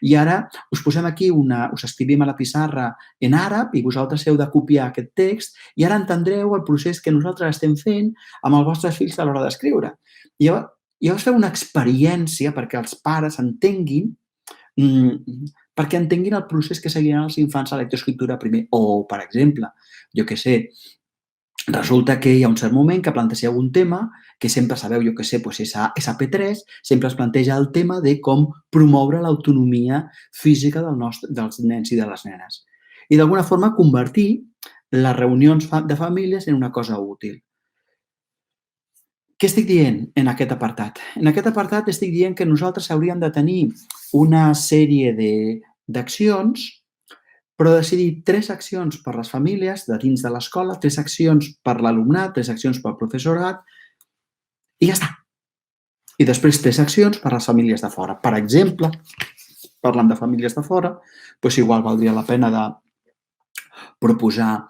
I ara us posem aquí us escrivim a la pissarra en àrab i vosaltres heu de copiar aquest text i ara entendreu el procés que nosaltres estem fent amb els vostres fills a l'hora d'escriure. I llavors feu una experiència perquè els pares entenguin perquè entenguin el procés que seguiran els infants a la lectoescriptura primer. O, per exemple, jo què sé, resulta que hi ha un cert moment que plantegeu un tema que sempre sabeu, jo què sé, és a P3, sempre es planteja el tema de com promoure l'autonomia física dels nens i de les nenes. I d'alguna forma convertir les reunions de famílies en una cosa útil. Què estic dient en aquest apartat? En aquest apartat estic dient que nosaltres hauríem de tenir una sèrie d'accions, però decidir 3 accions per les famílies de dins de l'escola, 3 accions per l'alumnat, 3 accions pel professorat, i ja està. I després 3 accions per les famílies de fora. Per exemple, parlant de famílies de fora, doncs igual valdria la pena de proposar,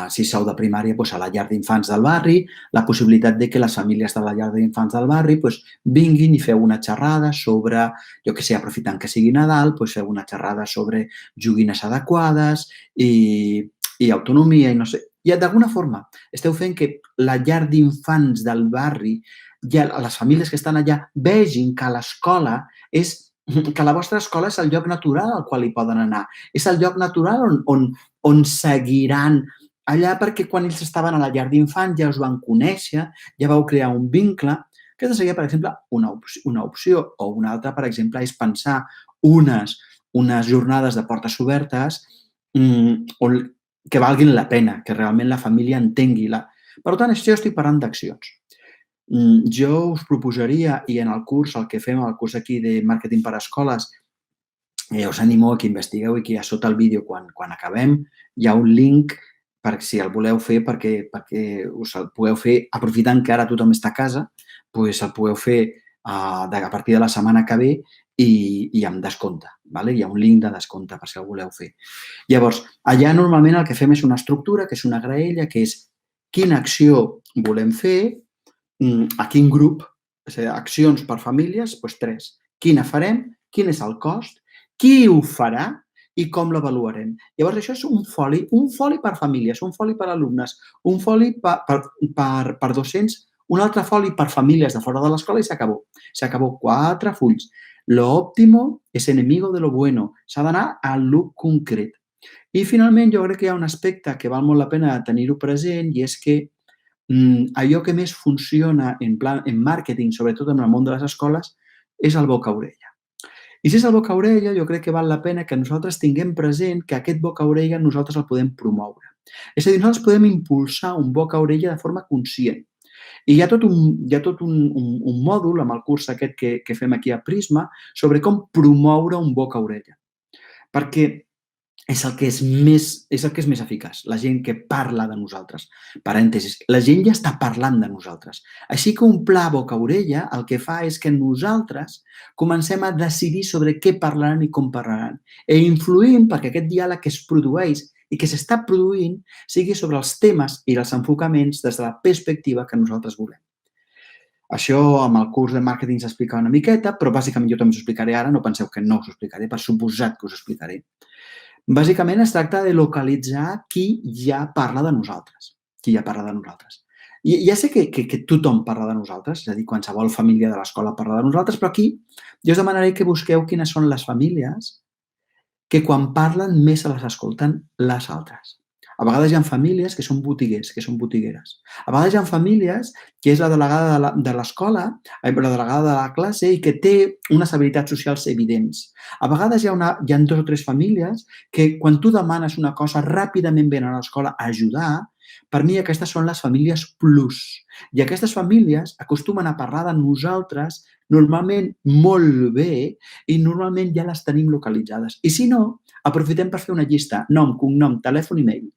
si sou de primària, a la llar d'infants del barri, la possibilitat de que les famílies de la llar d'infants del barri vinguin i feu una xerrada sobre, jo què sé, aprofitant que sigui Nadal, feu una xerrada sobre joguines adequades i autonomia i no sé. I d'alguna forma esteu fent que la llar d'infants del barri i les famílies que estan allà vegin que l'escola que la vostra escola és el lloc natural al qual hi poden anar. És el lloc natural on seguiran allà perquè quan ells estaven a la llar d'infants ja us van conèixer, ja vau crear un vincle. Aquesta seria, per exemple, una opció. O una altra, per exemple, és pensar unes jornades de portes obertes que valguin la pena, que realment la família entengui. Per tant, això estic parlant d'accions. Jo us proposaria, i en el curs, el que fem, el curs aquí de màrqueting per a escoles, us animo a que investigueu i que a sota el vídeo, quan acabem, hi ha un link per si el voleu fer perquè us el pugueu fer, aprofitant que ara tothom està a casa, doncs el pugueu fer a partir de la setmana que ve i amb descompte. Hi ha un link de descompte per si el voleu fer. Llavors, allà normalment el que fem és una estructura, que és una graella, que és quina acció volem fer, a quin grup, és a dir, accions per famílies, doncs 3. Quina farem, quin és el cost, qui ho farà i com l'avaluarem. Llavors, això és un foli per famílies, un foli per alumnes, un foli per docents, un altre foli per famílies de fora de l'escola i s'acabó. S'acabó, 4 fulls. Lo óptimo es enemigo de lo bueno. S'ha d'anar a lo concret. I finalment, jo crec que hi ha un aspecte que val molt la pena tenir-ho present i és que allò que més funciona en màrqueting, sobretot en el món de les escoles, és el boca-orella. I si és el boca-orella, jo crec que val la pena que nosaltres tinguem present que aquest boca-orella nosaltres el podem promoure. És a dir, nosaltres podem impulsar un boca-orella de forma conscient. I hi ha tot un mòdul amb el curs aquest que fem aquí a Prisma sobre com promoure un boca-orella. Perquè és el que és més eficaç, la gent que parla de nosaltres. Parèntesis, la gent ja està parlant de nosaltres. Així que un pla boca-orella el que fa és que nosaltres comencem a decidir sobre què parlaran i com parlaran. I influïm perquè aquest diàleg que es produeix i que s'està produint sigui sobre els temes i els enfocaments des de la perspectiva que nosaltres volem. Això amb el curs de màrqueting s'explica una miqueta, però bàsicament jo també us ho explicaré ara, no penseu que no us ho explicaré, per suposat que us ho explicaré. Bàsicament es tracta de localitzar qui ja parla de nosaltres. Qui ja parla de nosaltres. I ja sé que tothom parla de nosaltres, és a dir, qualsevol família de l'escola parla de nosaltres, però aquí jo us demanaré que busqueu quines són les famílies que quan parlen més se les escolten les altres. A vegades hi ha famílies que són botiguers, que són botigueres. A vegades hi ha famílies que és la delegada de l'escola, la delegada de la classe i que té unes habilitats socials evidents. A vegades hi ha 2 o 3 famílies que quan tu demanes una cosa ràpidament venen a l'escola a ajudar. Per mi aquestes són les famílies plus. I aquestes famílies acostumen a parlar de nosaltres normalment molt bé i normalment ja les tenim localitzades. I si no, aprofitem per fer una llista, nom, cognom, telèfon i mail.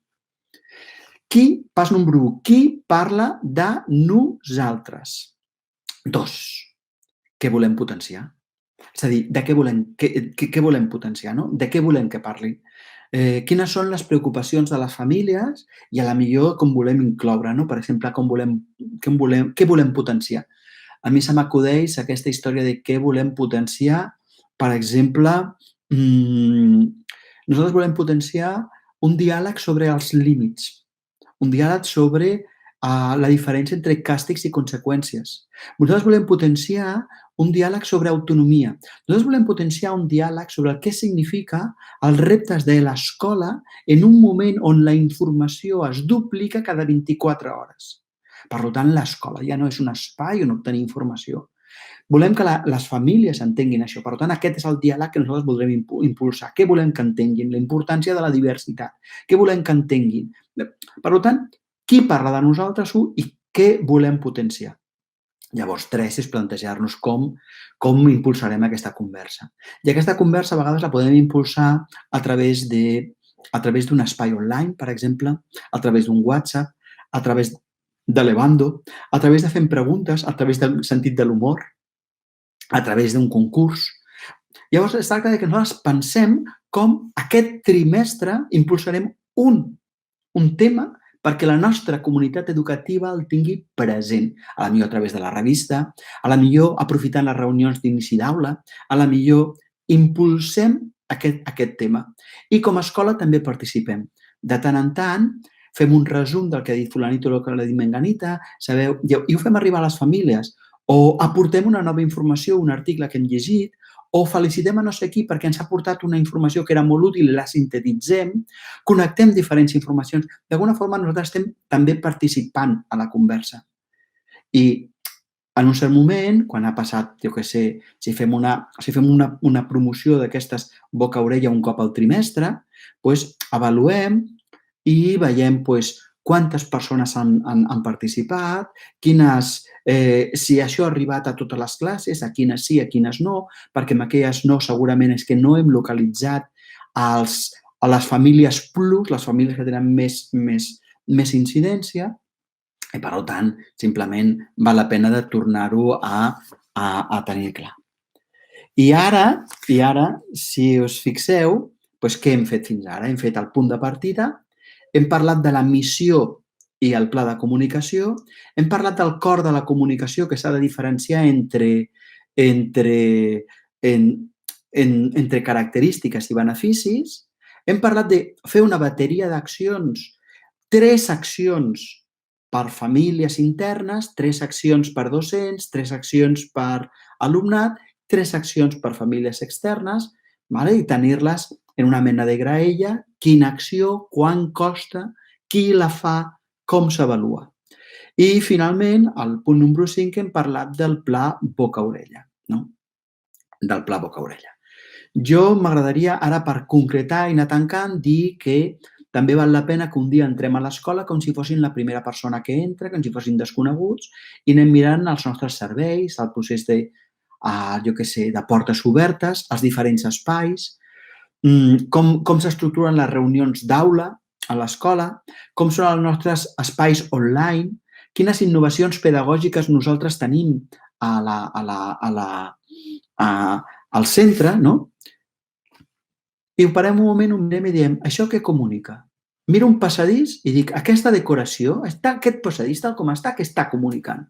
Pas número 1, qui parla de nosaltres? 2, què volem potenciar. És a dir, de què volem potenciar, no? De què volem que parli? Quines són les preocupacions de les famílies i a la millor com volem incloure, no? Per exemple, què volem potenciar. A mi se m'acudeix aquesta història de què volem potenciar. Per exemple, nosaltres volem potenciar un diàleg sobre els límits, un diàleg sobre la diferència entre càstigs i conseqüències. Nosaltres volem potenciar un diàleg sobre autonomia. Nosaltres volem potenciar un diàleg sobre el que significa els reptes de l'escola en un moment on la informació es duplica cada 24 hores. Per tant, l'escola ja no és un espai on obtenir informació. Volem que les famílies entenguin això. Per tant, aquest és el diàleg que nosaltres voldrem impulsar. Què volem que entenguin? La importància de la diversitat. Què volem que entenguin? Per tant, qui parla de nosaltres i què volem potenciar? Llavors, 3 és plantejar-nos com impulsarem aquesta conversa. I aquesta conversa a vegades la podem impulsar a través d'un espai online, per exemple, a través d'un WhatsApp, a través de l'Evando, a través de fent preguntes, a través del sentit de l'humor, a través d'un concurs. Llavors, es tracta que nosaltres pensem com aquest trimestre impulsarem un tema perquè la nostra comunitat educativa el tingui present, a la millor a través de la revista, a la millor aprofitant les reunions d'inici d'aula, a la millor impulsem aquest tema. I com a escola també participem. De tant en tant, fem un resum del que ha dit fulanito o el que ha dit menganita, sabeu, i ho fem arribar a les famílies, o aportem una nova informació, un article que hem llegit, o felicitem a no sé qui perquè ens ha portat una informació que era molt útil i la sintetitzem, connectem diferents informacions. D'alguna forma, nosaltres estem també participant a la conversa. I en un cert moment, quan ha passat, jo què sé, si fem una promoció d'aquestes boca-orella un cop al trimestre, doncs avaluem i veiem quantes persones han participat, si això ha arribat a totes les classes, a quines sí, a quines no, perquè amb aquelles no segurament és que no hem localitzat a les famílies plus, les famílies que tenen més incidència, i per tant, simplement val la pena de tornar-ho a tenir clar. I ara, si us fixeu, què hem fet fins ara? Hem fet el punt de partida, hem parlat de la missió i el pla de comunicació, hem parlat del cor de la comunicació que s'ha de diferenciar entre característiques i beneficis, hem parlat de fer una bateria d'accions, 3 accions per famílies internes, 3 accions per docents, 3 accions per alumnat, 3 accions per famílies externes, i tenir-les en una mena de graella, quina acció, quan costa, qui la fa, com s'avalua. I, finalment, al punt número 5, hem parlat del pla boca-orella. Del pla boca-orella. Jo m'agradaria, ara per concretar i anar tancant, dir que també val la pena que un dia entrem a l'escola com si fossin la primera persona que entra, com si fossin desconeguts, i anem mirant els nostres serveis, el procés de portes obertes, els diferents espais, com s'estructuren les reunions d'aula a l'escola, com són els nostres espais online, quines innovacions pedagògiques nosaltres tenim al centre, no? I ho parem un moment, ho mirem i diem, això què comunica? Miro un passadís i dic, aquesta decoració, aquest passadís tal com està, què està comunicant?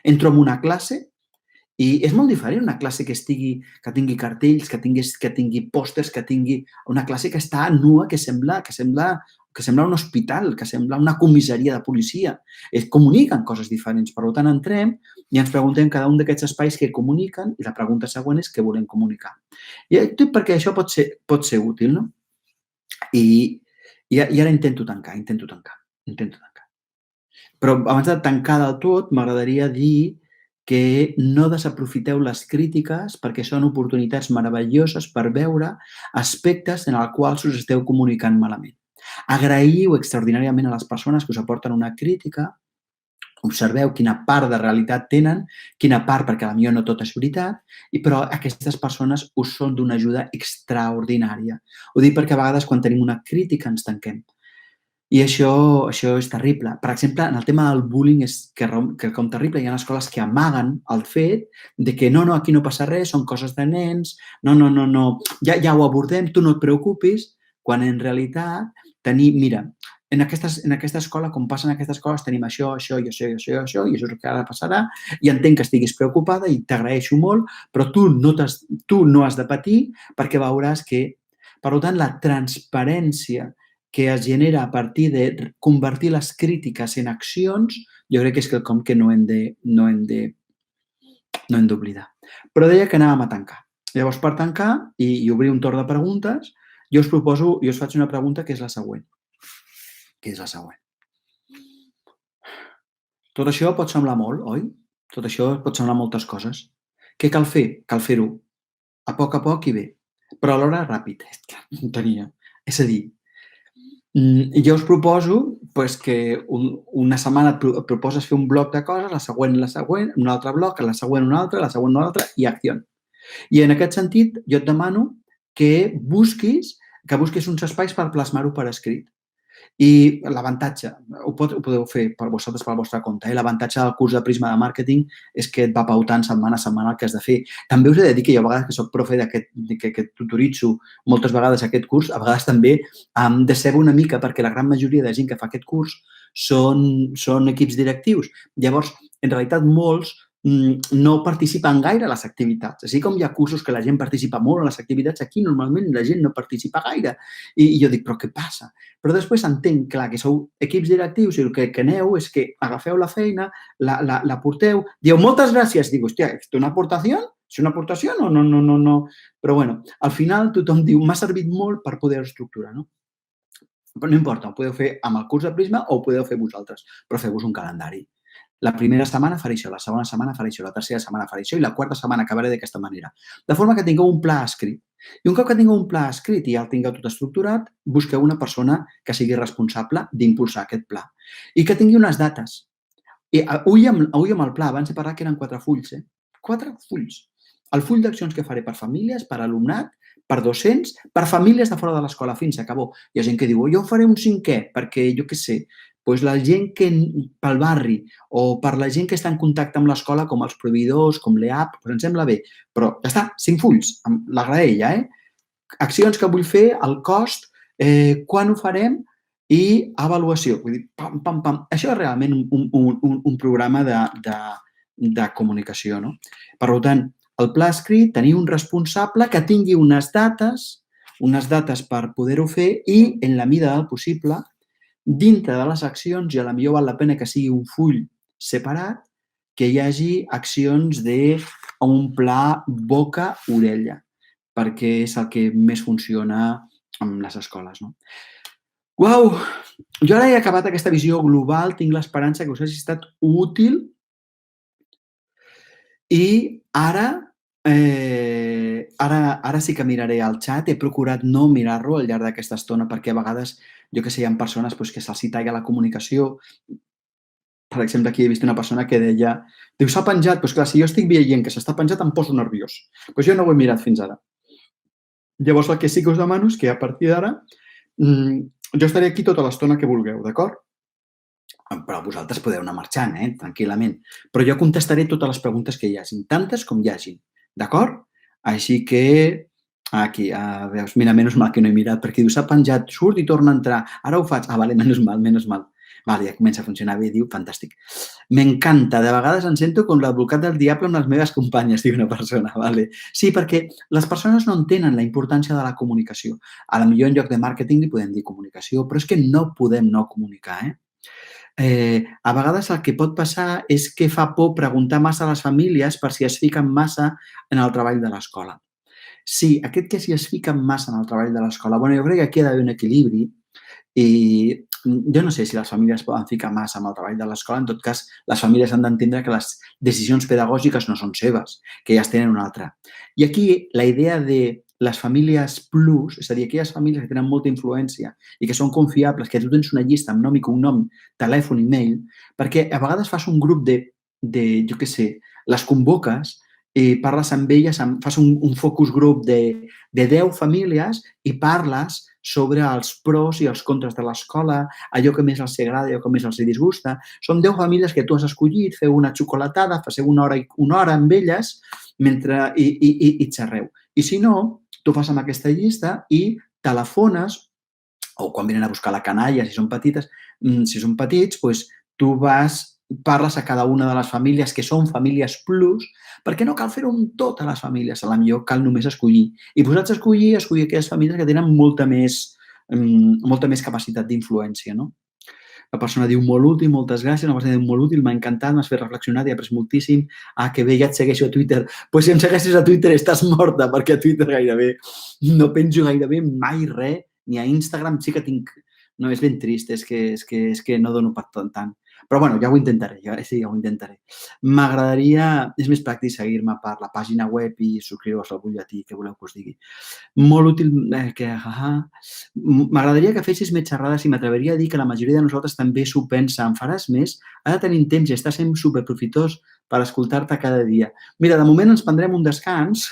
Entro en una classe i és molt diferent una classe que tingui cartells, que tingui pòsters, que tingui una classe que està nua, que sembla un hospital, que sembla una comissaria de policia. Comuniquen coses diferents. Per tant, entrem i ens preguntem cada un d'aquests espais què comuniquen i la pregunta següent és què volem comunicar. I perquè això pot ser útil, no? I ara intento tancar. Però abans de tancar del tot, m'agradaria dir que no desaprofiteu les crítiques perquè són oportunitats meravelloses per veure aspectes en els quals us esteu comunicant malament. Agraïu extraordinàriament a les persones que us aporten una crítica, observeu quina part de realitat tenen, quina part, perquè potser no tot és veritat, però aquestes persones us són d'una ajuda extraordinària. Ho dic perquè a vegades quan tenim una crítica ens tanquem. I això és terrible. Per exemple, en el tema del bullying és quelcom terrible. Hi ha escoles que amaguen el fet de que no, aquí no passa res, són coses de nens, no, ja ho abordem, tu no et preocupis, quan en realitat mira, en aquesta escola, com passa en aquestes coses, tenim això, i això, i això és el que ara passarà, i entenc que estiguis preocupada i t'agraeixo molt, però tu no has de patir perquè veuràs que, per tant, la transparència que es genera a partir de convertir les crítiques en accions, jo crec que és quelcom que no hem d'oblidar. Però deia que anàvem a tancar. Llavors, per tancar i obrir un torn de preguntes, jo us faig una pregunta que és la següent. Tot això pot semblar molt, oi? Tot això pot semblar moltes coses. Què cal fer? Cal fer-ho a poc i bé, però alhora ràpid. Tenia. És a dir, jo us proposo que una setmana et proposes fer un bloc de coses, la següent, un altre bloc, la següent un altre, la següent un altre i acció. I en aquest sentit, jo et demano que busquis uns espais per plasmar-ho per escrit. I l'avantatge, ho podeu fer per vosaltres, pel vostre compte, l'avantatge del curs de Prisma de Màrqueting és que et va pautant setmana a setmana el que has de fer. També us he de dir que jo a vegades que soc profe que tutoritzo moltes vegades aquest curs, a vegades també decebo una mica perquè la gran majoria de gent que fa aquest curs són equips directius. Llavors, en realitat, molts no participen gaire a les activitats. Així com hi ha cursos que la gent participa molt en les activitats, aquí normalment la gent no participa gaire. I jo dic, però què passa? Però després entenc, clar, que sou equips directius i el que aneu és que agafeu la feina, la porteu, dieu moltes gràcies, dic, hòstia, ¿és una aportació? ¿És una aportació? No. Però bueno, al final tothom diu, m'ha servit molt per poder estructurar, no? Però no importa, ho podeu fer amb el curs de Prisma o ho podeu fer vosaltres, però feu-vos un calendari. La primera setmana faré això, la segona setmana faré això, la tercera setmana faré això i la quarta setmana acabaré d'aquesta manera. De forma que tingueu un pla escrit. I un cop que tingueu un pla escrit i ja el tingueu tot estructurat, busqueu una persona que sigui responsable d'impulsar aquest pla i que tingui unes dates. I ull amb el pla, abans he parlat que eren 4 fulls, 4 fulls. El full d'accions que faré per famílies, per alumnat, per docents, per famílies de fora de l'escola, fins s'acabó. Hi ha gent que diu, jo faré un 5è, perquè jo què sé, doncs la gent que pel barri o per la gent que està en contacte amb l'escola, com els proveïdors, com l'EAP, doncs em sembla bé. Però ja està, 5 fulls, amb la graella, accions que vull fer, el cost, quan ho farem i avaluació. Vull dir, pam, pam, pam. Això és realment un programa de comunicació, no? Per tant, el pla escrit, tenir un responsable que tingui unes dates per poder-ho fer i, en la mida del possible, dintre de les accions, i potser val la pena que sigui un full separat, que hi hagi accions d'un pla boca-orella, perquè és el que més funciona amb les escoles. No? Uau! Jo ara he acabat aquesta visió global, tinc l'esperança que us hagi estat útil i ara sí que miraré el xat. He procurat no mirar-lo al llarg d'aquesta estona perquè a vegades, jo que sé, hi ha persones que se'ls talla la comunicació. Per exemple, aquí he vist una persona que deia, diu, s'ha penjat, doncs clar, si jo estic veient que s'està penjat em poso nerviós. Doncs jo no ho he mirat fins ara. Llavors el que sí que us demano és que a partir d'ara jo estaré aquí tota l'estona que vulgueu, d'acord? Però vosaltres podeu anar marxant, tranquil·lament. Però jo contestaré totes les preguntes que hi hagin, tantes com hi hagin, d'acord? Així que, aquí, veus, mira, menys mal que no he mirat, perquè diu, s'ha penjat, surt i torna a entrar, ara ho faig, vale, menys mal. Vale, ja comença a funcionar bé, diu, fantàstic. M'encanta, de vegades em sento com l'advocat del diable amb les meves companyes, diu una persona, vale? Sí, perquè les persones no entenen la importància de la comunicació. A la millor en lloc de màrqueting li podem dir comunicació, però és que no podem no comunicar, a vegades el que pot passar és que fa por preguntar massa a les famílies per si es fiquen massa en el treball de l'escola. Sí, aquest que si es fiquen massa en el treball de l'escola, jo crec que aquí ha d'haver un equilibri i jo no sé si les famílies poden ficar massa en el treball de l'escola. En tot cas, les famílies han d'entendre que les decisions pedagògiques no són seves, que ja es tenen una altra. I aquí la idea de les famílies plus, és a dir, aquelles famílies que tenen molta influència i que són confiables, que tu tens una llista amb nom i cognom, telèfon, e-mail, perquè a vegades fas un grup jo què sé, les convoques i parles amb elles, fas un focus group de 10 famílies i parles sobre els pros i els contres de l'escola, allò que més els agrada i allò que més els disgusta. Són 10 famílies que tu has escollit, feu una xocolatada, passeu una hora amb elles i xerreu. I si no, tu fas amb aquesta llista i telefones o quan venen a buscar la canalla, si són petites, si són petits, doncs tu parles a cada una de les famílies que són famílies plus, perquè no cal fer-ho amb totes les famílies, potser cal només escollir. I posats a escollir aquelles famílies que tenen molta més capacitat d'influència, no? La persona diu molt útil, moltes gràcies, una persona diu molt útil, m'ha encantat, m'has fet reflexionar, he après moltíssim. Ah, que bé, ja et segueixo a Twitter. Doncs si em segueixes a Twitter estàs morta, perquè a Twitter gairebé no penjo gairebé mai res, ni a Instagram sí que tinc... No, és ben trist, és que no dono per tant. Però bueno, ja ho intentaré, sí, ja ho intentaré. M'agradaria... És més pràctic seguir-me per la pàgina web i subscriure-vos al butlletí, que voleu que us digui. Molt útil, m'agradaria que fessis més xerrades i m'atreviria a dir que la majoria de nosaltres també s'ho pensa. En faràs més? Ara tenim temps i està sent superprofitós per escoltar-te cada dia. Mira, de moment ens prendrem un descans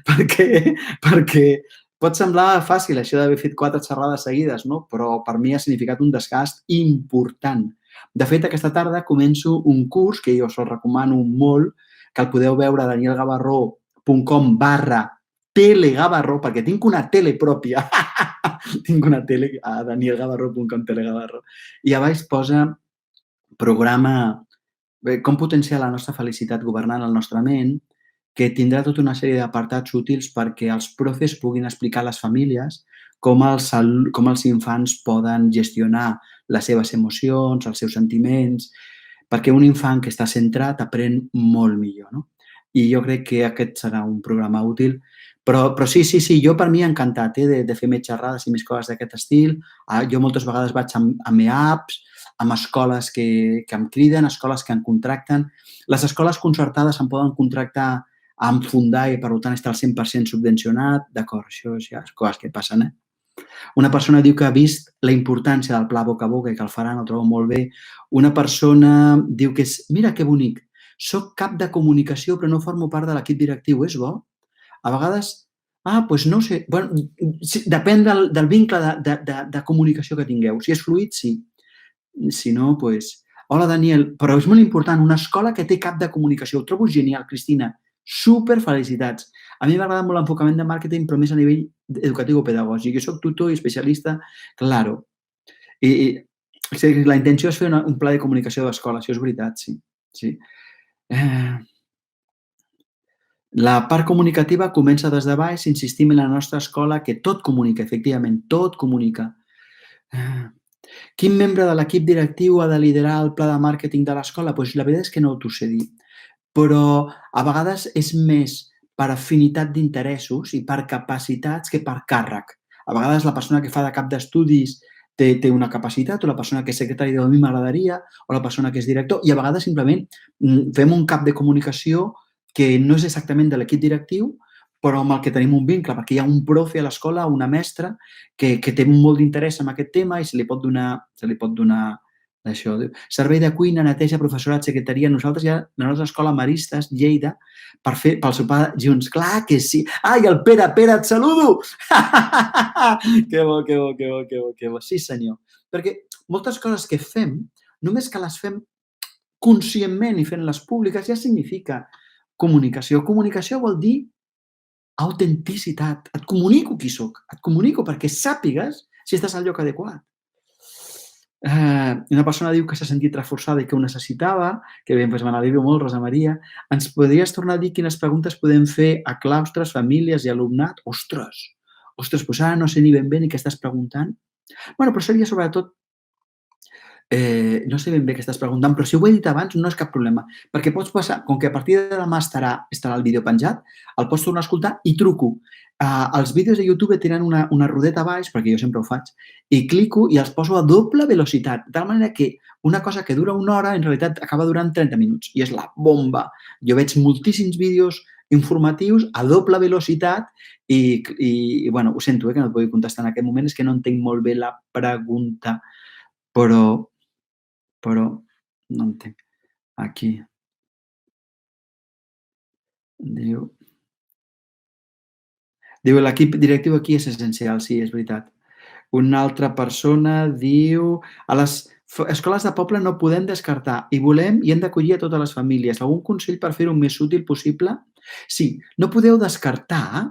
perquè pot semblar fàcil això d'haver fet 4 xerrades seguides, no? Però per mi ha significat un desgast important. De fet, aquesta tarda començo un curs que jo us el recomano molt, que el podeu veure a danielgavarró.com/telegavarró, perquè tinc una tele pròpia. Tinc una tele a danielgavarró.com telegavarró. I a baix posa programa com potenciar la nostra felicitat governant el nostre ment, que tindrà tota una sèrie d'apartats útils perquè els profes puguin explicar a les famílies com els infants poden gestionar les seves emocions, els seus sentiments, perquè un infant que està centrat aprèn molt millor, no? I jo crec que aquest serà un programa útil. Però sí, jo per mi encantat de fer més xerrades i més coses d'aquest estil. Jo moltes vegades vaig a MEAPs, amb escoles que em criden, escoles que em contracten. Les escoles concertades em poden contractar amb fundar i, per tant, està al 100% subvencionat. D'acord, això ja és coses que passen, eh? Una persona diu que ha vist la importància del pla boca a boca i que el faran, ho trobo molt bé. Una persona diu que és... Mira que bonic, soc cap de comunicació però no formo part de l'equip directiu, és bo? A vegades, doncs no ho sé, bueno, sí, depèn del vincle de comunicació que tingueu. Si és fluid, sí. Si no, doncs... Hola, Daniel, però és molt important, una escola que té cap de comunicació. Ho trobo genial, Cristina. Super felicitats. A mi m'agrada molt l'enfocament de màrqueting, però més a nivell educatiu o pedagògic. Jo soc tutor i especialista, claro. La intenció és fer un pla de comunicació d'escola, això és veritat, sí. Sí. Eh, La part comunicativa comença des de baix, insistim en la nostra escola que tot comunica, efectivament, tot comunica. Eh, Quin membre de l'equip directiu ha de liderar el pla de màrqueting de l'escola? Doncs la veritat és que no t'ho sé dir, però a vegades és més per afinitat d'interessos i per capacitats que per càrrec. A vegades la persona que fa de cap d'estudis té una capacitat, o la persona que és secretari diu a mi m'agradaria, o la persona que és director, i a vegades simplement fem un cap de comunicació que no és exactament de l'equip directiu, però amb el que tenim un vincle, perquè hi ha un profe a l'escola, una mestra, que té molt d'interès en aquest tema i se li pot donar això. Servei de cuina, neteja, professorat, secretaria. Nosaltres ja, la nostra escola Maristes, Lleida, pel sopar junts. Clar que sí. I el Pere, et saludo! Que bo, que bo, que bo, que bo, que bo. Sí, senyor. Perquè moltes coses que fem, només que les fem conscientment i fent-les públiques, ja significa comunicació. Comunicació vol dir autenticitat. Et comunico qui sóc. Et comunico perquè sàpigues si estàs al lloc adequat. Una persona diu que s'ha sentit reforçada i que ho necessitava, que bé, doncs me n'alegro molt, Rosa Maria. Ens podries tornar a dir quines preguntes podem fer a claustres, famílies i alumnat? Ostres, doncs ara no sé ni ben bé ni què estàs preguntant. Bueno, però seria sobretot no sé ben bé què estàs preguntant, però si ho he dit abans no és cap problema, perquè pots passar, com que a partir de demà estarà el vídeo penjat, el pots tornar a escoltar i truco. Els vídeos de YouTube tenen una rodeta a baix, perquè jo sempre ho faig, i clico i els poso a doble velocitat, de tal manera que una cosa que dura una hora en realitat acaba durant 30 minuts, i és la bomba. Jo veig moltíssims vídeos informatius a doble velocitat bueno, ho sento, que no et pugui contestar en aquest moment, és que no entenc molt bé la pregunta, però no entenc. Aquí. Diu, diu l'equip directiu aquí és essencial, sí, és veritat. Una altra persona diu: "A les escoles de poble no podem descartar i volem i hem d'acollir a totes les famílies. Algun consell per fer-ho més útil possible?" Sí, no podeu descartar,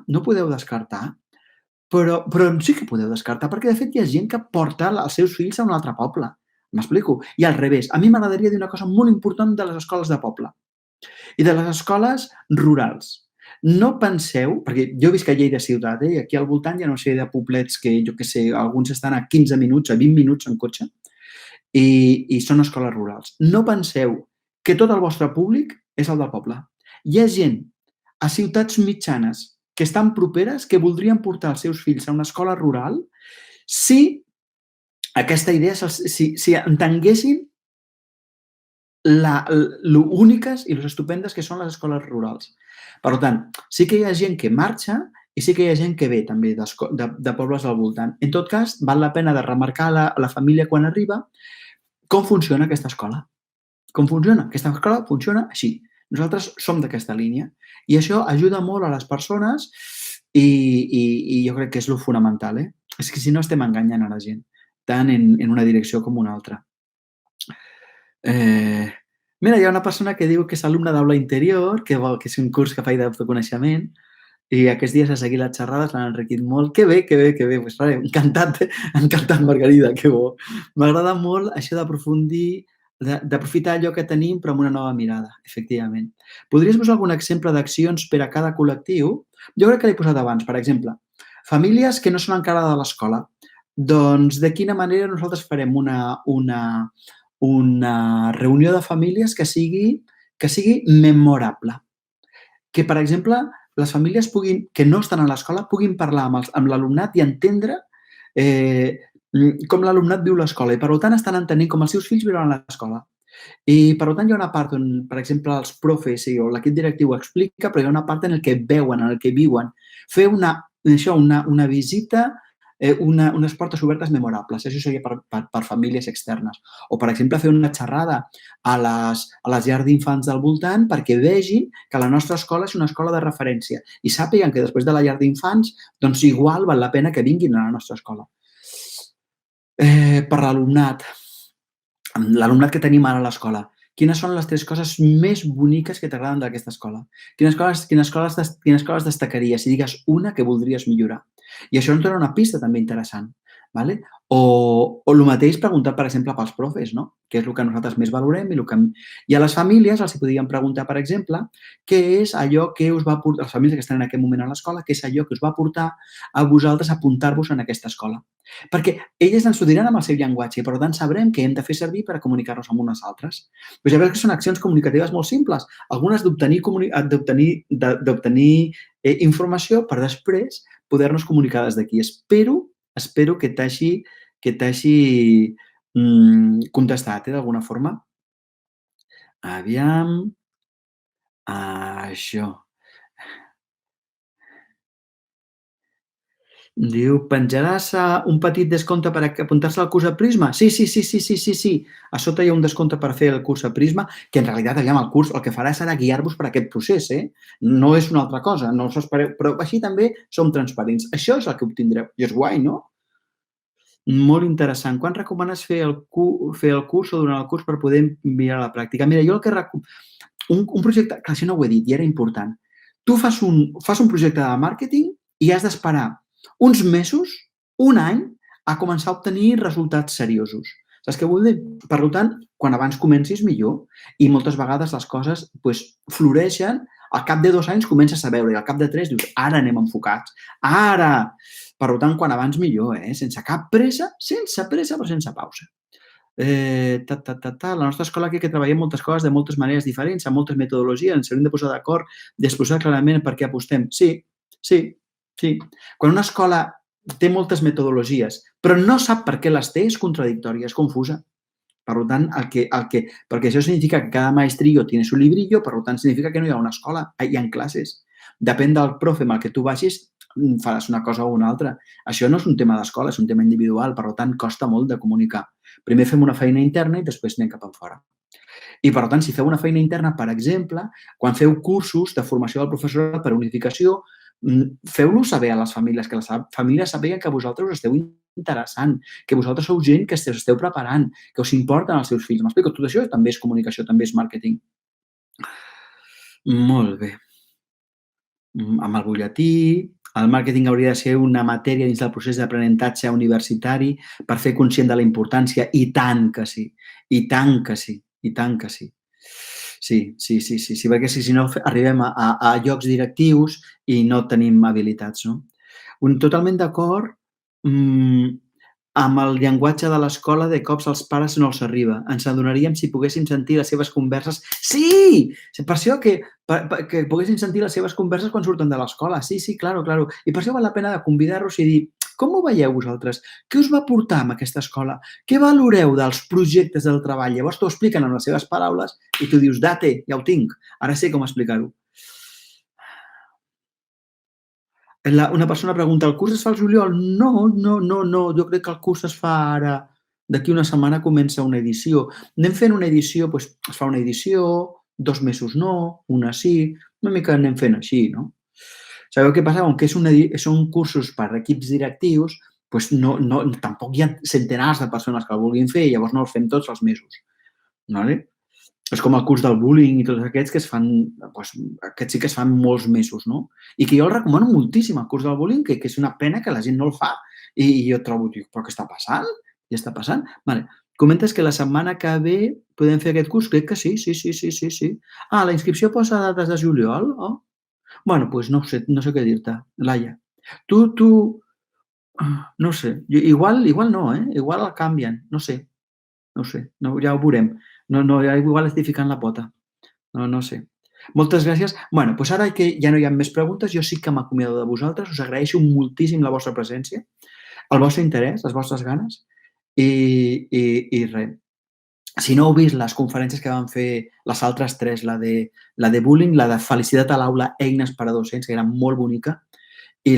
però sí que podeu descartar, perquè de fet hi ha gent que porta els seus fills a un altre poble. M'explico? I al revés. A mi m'agradaria dir una cosa molt important de les escoles de poble i de les escoles rurals. No penseu, perquè jo visc a Lleida ciutat, i aquí al voltant hi ha una sèrie de poblets que, jo què sé, alguns estan a 15 minuts, a 20 minuts en cotxe, i són escoles rurals. No penseu que tot el vostre públic és el del poble. Hi ha gent a ciutats mitjanes que estan properes que voldrien portar els seus fills a una escola rural si aquesta idea, si entenguessin lo úniques i lo estupendes que són les escoles rurals. Per tant, sí que hi ha gent que marxa i sí que hi ha gent que ve també de pobles al voltant. En tot cas, val la pena de remarcar a la família quan arriba com funciona aquesta escola. Com funciona? Aquesta escola funciona així. Nosaltres som d'aquesta línia i això ajuda molt a les persones i jo crec que és lo fonamental. És que si no estem enganyant a la gent, tant en una direcció com una altra. Eh, mira, hi ha una persona que diu que és alumne d'aula interior, que és un curs que faig d'autoconeixement, i aquests dies ha seguit les xerrades, l'han enriquit molt. Que bé, que bé, que bé. Pues, res, encantat, encantat, Margarida, que bo. M'agrada molt això d'aprofundir, d'aprofitar allò que tenim però amb una nova mirada, efectivament. Podries posar algun exemple d'accions per a cada col·lectiu? Jo crec que l'he posat abans, per exemple, famílies que no són encara de l'escola. Doncs de quina manera nosaltres farem una reunió de famílies que sigui memorable. Que, per exemple, les famílies que no estan a l'escola puguin parlar amb l'alumnat i entendre com l'alumnat viu l'escola i, per tant, estan entenent com els seus fills viuran a l'escola. I, per tant, hi ha una part on, per exemple, els profes o l'equip directiu explica, però hi ha una part en què veuen, en què viuen. Fer una visita, unes portes obertes memorables. Això seria per famílies externes. O, per exemple, fer una xerrada a les llars d'infants del voltant perquè vegin que la nostra escola és una escola de referència i sàpiguen que després de la llar d'infants, doncs igual val la pena que vinguin a la nostra escola. Per l'alumnat que tenim ara a l'escola, quines són les 3 coses més boniques que t'agraden d'aquesta escola? Quines coses destacaries? Si digues una que voldries millorar. I això ens dona una pista també interessant. Vale? O el mateix preguntar, per exemple, pels profes, no? Què és el que nosaltres més valorem i a les famílies els podríem preguntar, per exemple, què és allò que us va portar, les famílies que estan en aquest moment a l'escola, què és allò que us va portar a vosaltres a apuntar-vos en aquesta escola. Perquè elles ens ho diran amb el seu llenguatge i, per tant, sabrem què hem de fer servir per a comunicar-nos amb unes altres. Però ja veus que són accions comunicatives molt simples, algunes d'obtenir informació per després poder-nos comunicar des d'aquí. Espero que t'hagi contestat, d'alguna forma. Aviam. Això. Diu, penjaràs un petit descompte per apuntar-se al curs a Prisma? Sí. A sota hi ha un descompte per fer el curs a Prisma, que en realitat, aviam, el curs el que farà serà guiar-vos per aquest procés, No és una altra cosa, no us espereu, però així també som transparents. Això és el que obtindreu. I és guai, no? Molt interessant. Quan recomanes fer el curs o durant el curs per poder enviar a la pràctica? Mira, jo el que un projecte, que això no ho he dit i era important. Tu fas un projecte de màrqueting i has d'esperar uns mesos, un any, a començar a obtenir resultats seriosos. Saps què vull dir? Per tant, quan abans comencis, millor. I moltes vegades les coses floreixen, al cap de 2 anys comences a veure i al cap de 3 dius, ara anem enfocats. Ara! Per tant, quan abans millor, sense cap pressa, però sense pausa. La nostra escola aquí que treballem moltes coses de moltes maneres diferents, amb moltes metodologies, ens hauríem de posar d'acord i exposar clarament per què apostem. Sí. Quan una escola té moltes metodologies, però no sap per què les té, és contradictòria, és confusa. Per tant, perquè això significa que cada maestrillo tiene su librillo, per tant, significa que no hi ha una escola, hi ha classes. Depèn del profe amb el que tu vagis, faràs una cosa o una altra. Això no és un tema d'escola, és un tema individual, per tant, costa molt de comunicar. Primer fem una feina interna i després anem cap enfora. I, per tant, si feu una feina interna, per exemple, quan feu cursos de formació del professorat per unificació, feu-lo saber a les famílies, que les famílies sàpiguen que vosaltres us esteu interessant, que vosaltres sou gent que us esteu preparant, que us importen els seus fills. M'explico? Tot això també és comunicació, també és màrqueting. Molt bé. Amb el butlletí, el màrqueting hauria de ser una matèria dins del procés d'aprenentatge universitari per fer conscient de la importància, i tant que sí, i tant que sí, i tant que sí. Sí, sí, sí, sí, sí, perquè si no arribem a llocs directius i no tenim habilitats, no? Totalment d'acord, mmm, amb el llenguatge de l'escola, de cops als pares no els arriba. Ens adonaríem si poguéssim sentir les seves converses. Sí! Per això que poguessin sentir les seves converses quan surten de l'escola. Sí, sí, claro, claro. I per això val la pena de convidar-los i dir: com ho veieu vosaltres? Què us va portar a aquesta escola? Què valoreu dels projectes del treball? Llavors t'ho expliquen amb les seves paraules i tu dius: date, ja ho tinc, ara sé com explicar-ho. Una persona pregunta: "El curs es fa al juliol?" No, no, no, no, jo crec que el curs es fa ara. D'aquí una setmana comença una edició. Anem fent una edició, doncs es fa una edició, 2 mesos no, una sí, una mica anem fent així, no? Sabeu què passa? Com que són cursos per equips directius, doncs tampoc hi ha centenars de persones que el vulguin fer i llavors no els fem tots els mesos, vale? És com el curs del bullying i tots aquests que es fan, doncs, aquests sí que es fan molts mesos, no? I que jo el recomano moltíssim, el curs del bullying, que és una pena que la gent no el fa. I jo trobo, dic, però què està passant? Què està passant? Vale. Comentes que la setmana que ve podem fer aquest curs? Crec que sí, sí, sí, sí, sí, sí. Ah, la inscripció posa dates de juliol? Oh. Bueno, doncs no sé què dir-te, Laia. Tu, no sé, igual no, igual el canvien, no sé, no sé, no, ja ho veurem. No, ja igual estic ficant la pota. No sé. Moltes gràcies. Bueno, doncs ara que ja no hi ha més preguntes, jo sí que m'acomiado de vosaltres. Us agraeixo moltíssim la vostra presència, el vostre interès, les vostres ganes i res. Si no heu vist les conferències que vam fer, les altres 3, la de bullying, la de felicitat a l'aula, eines per a docents, que era molt bonica, i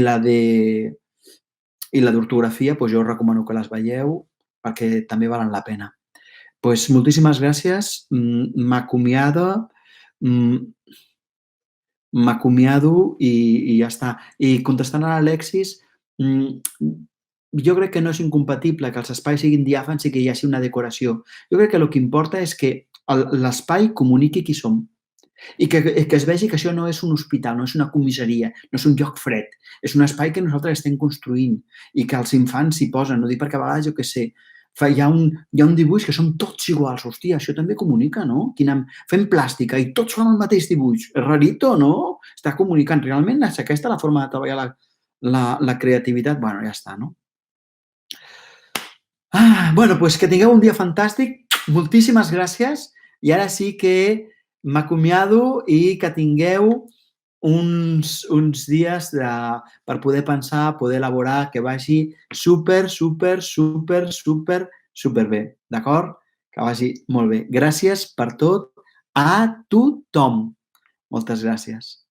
l'ortografia, doncs jo us recomano que les veieu perquè també valen la pena. Doncs moltíssimes gràcies, m'acomiado, mm, m'acomiado i ja està. I contestant a l'Alexis, jo crec que no és incompatible que els espais siguin diàfans i que hi hagi una decoració. Jo crec que el que importa és que l'espai comuniqui qui som i que es vegi que això no és un hospital, no és una comissaria, no és un lloc fred, és un espai que nosaltres estem construint i que els infants s'hi posen. Ho dic perquè a vegades, jo què sé, hi ha un dibuix que som tots iguals. Hòstia, això també comunica, no? Fem plàstica i tots fan el mateix dibuix. És rarito, no? Està comunicant. Realment és aquesta la forma de treballar la creativitat? Bueno, ja està, no? Bueno, doncs que tingueu un dia fantàstic. Moltíssimes gràcies. I ara sí que m'acomiado i que tingueu uns dies per poder pensar, poder elaborar, que vagi super, super, super, super, super bé. D'acord? Que vagi molt bé. Gràcies per tot a tothom. Moltes gràcies.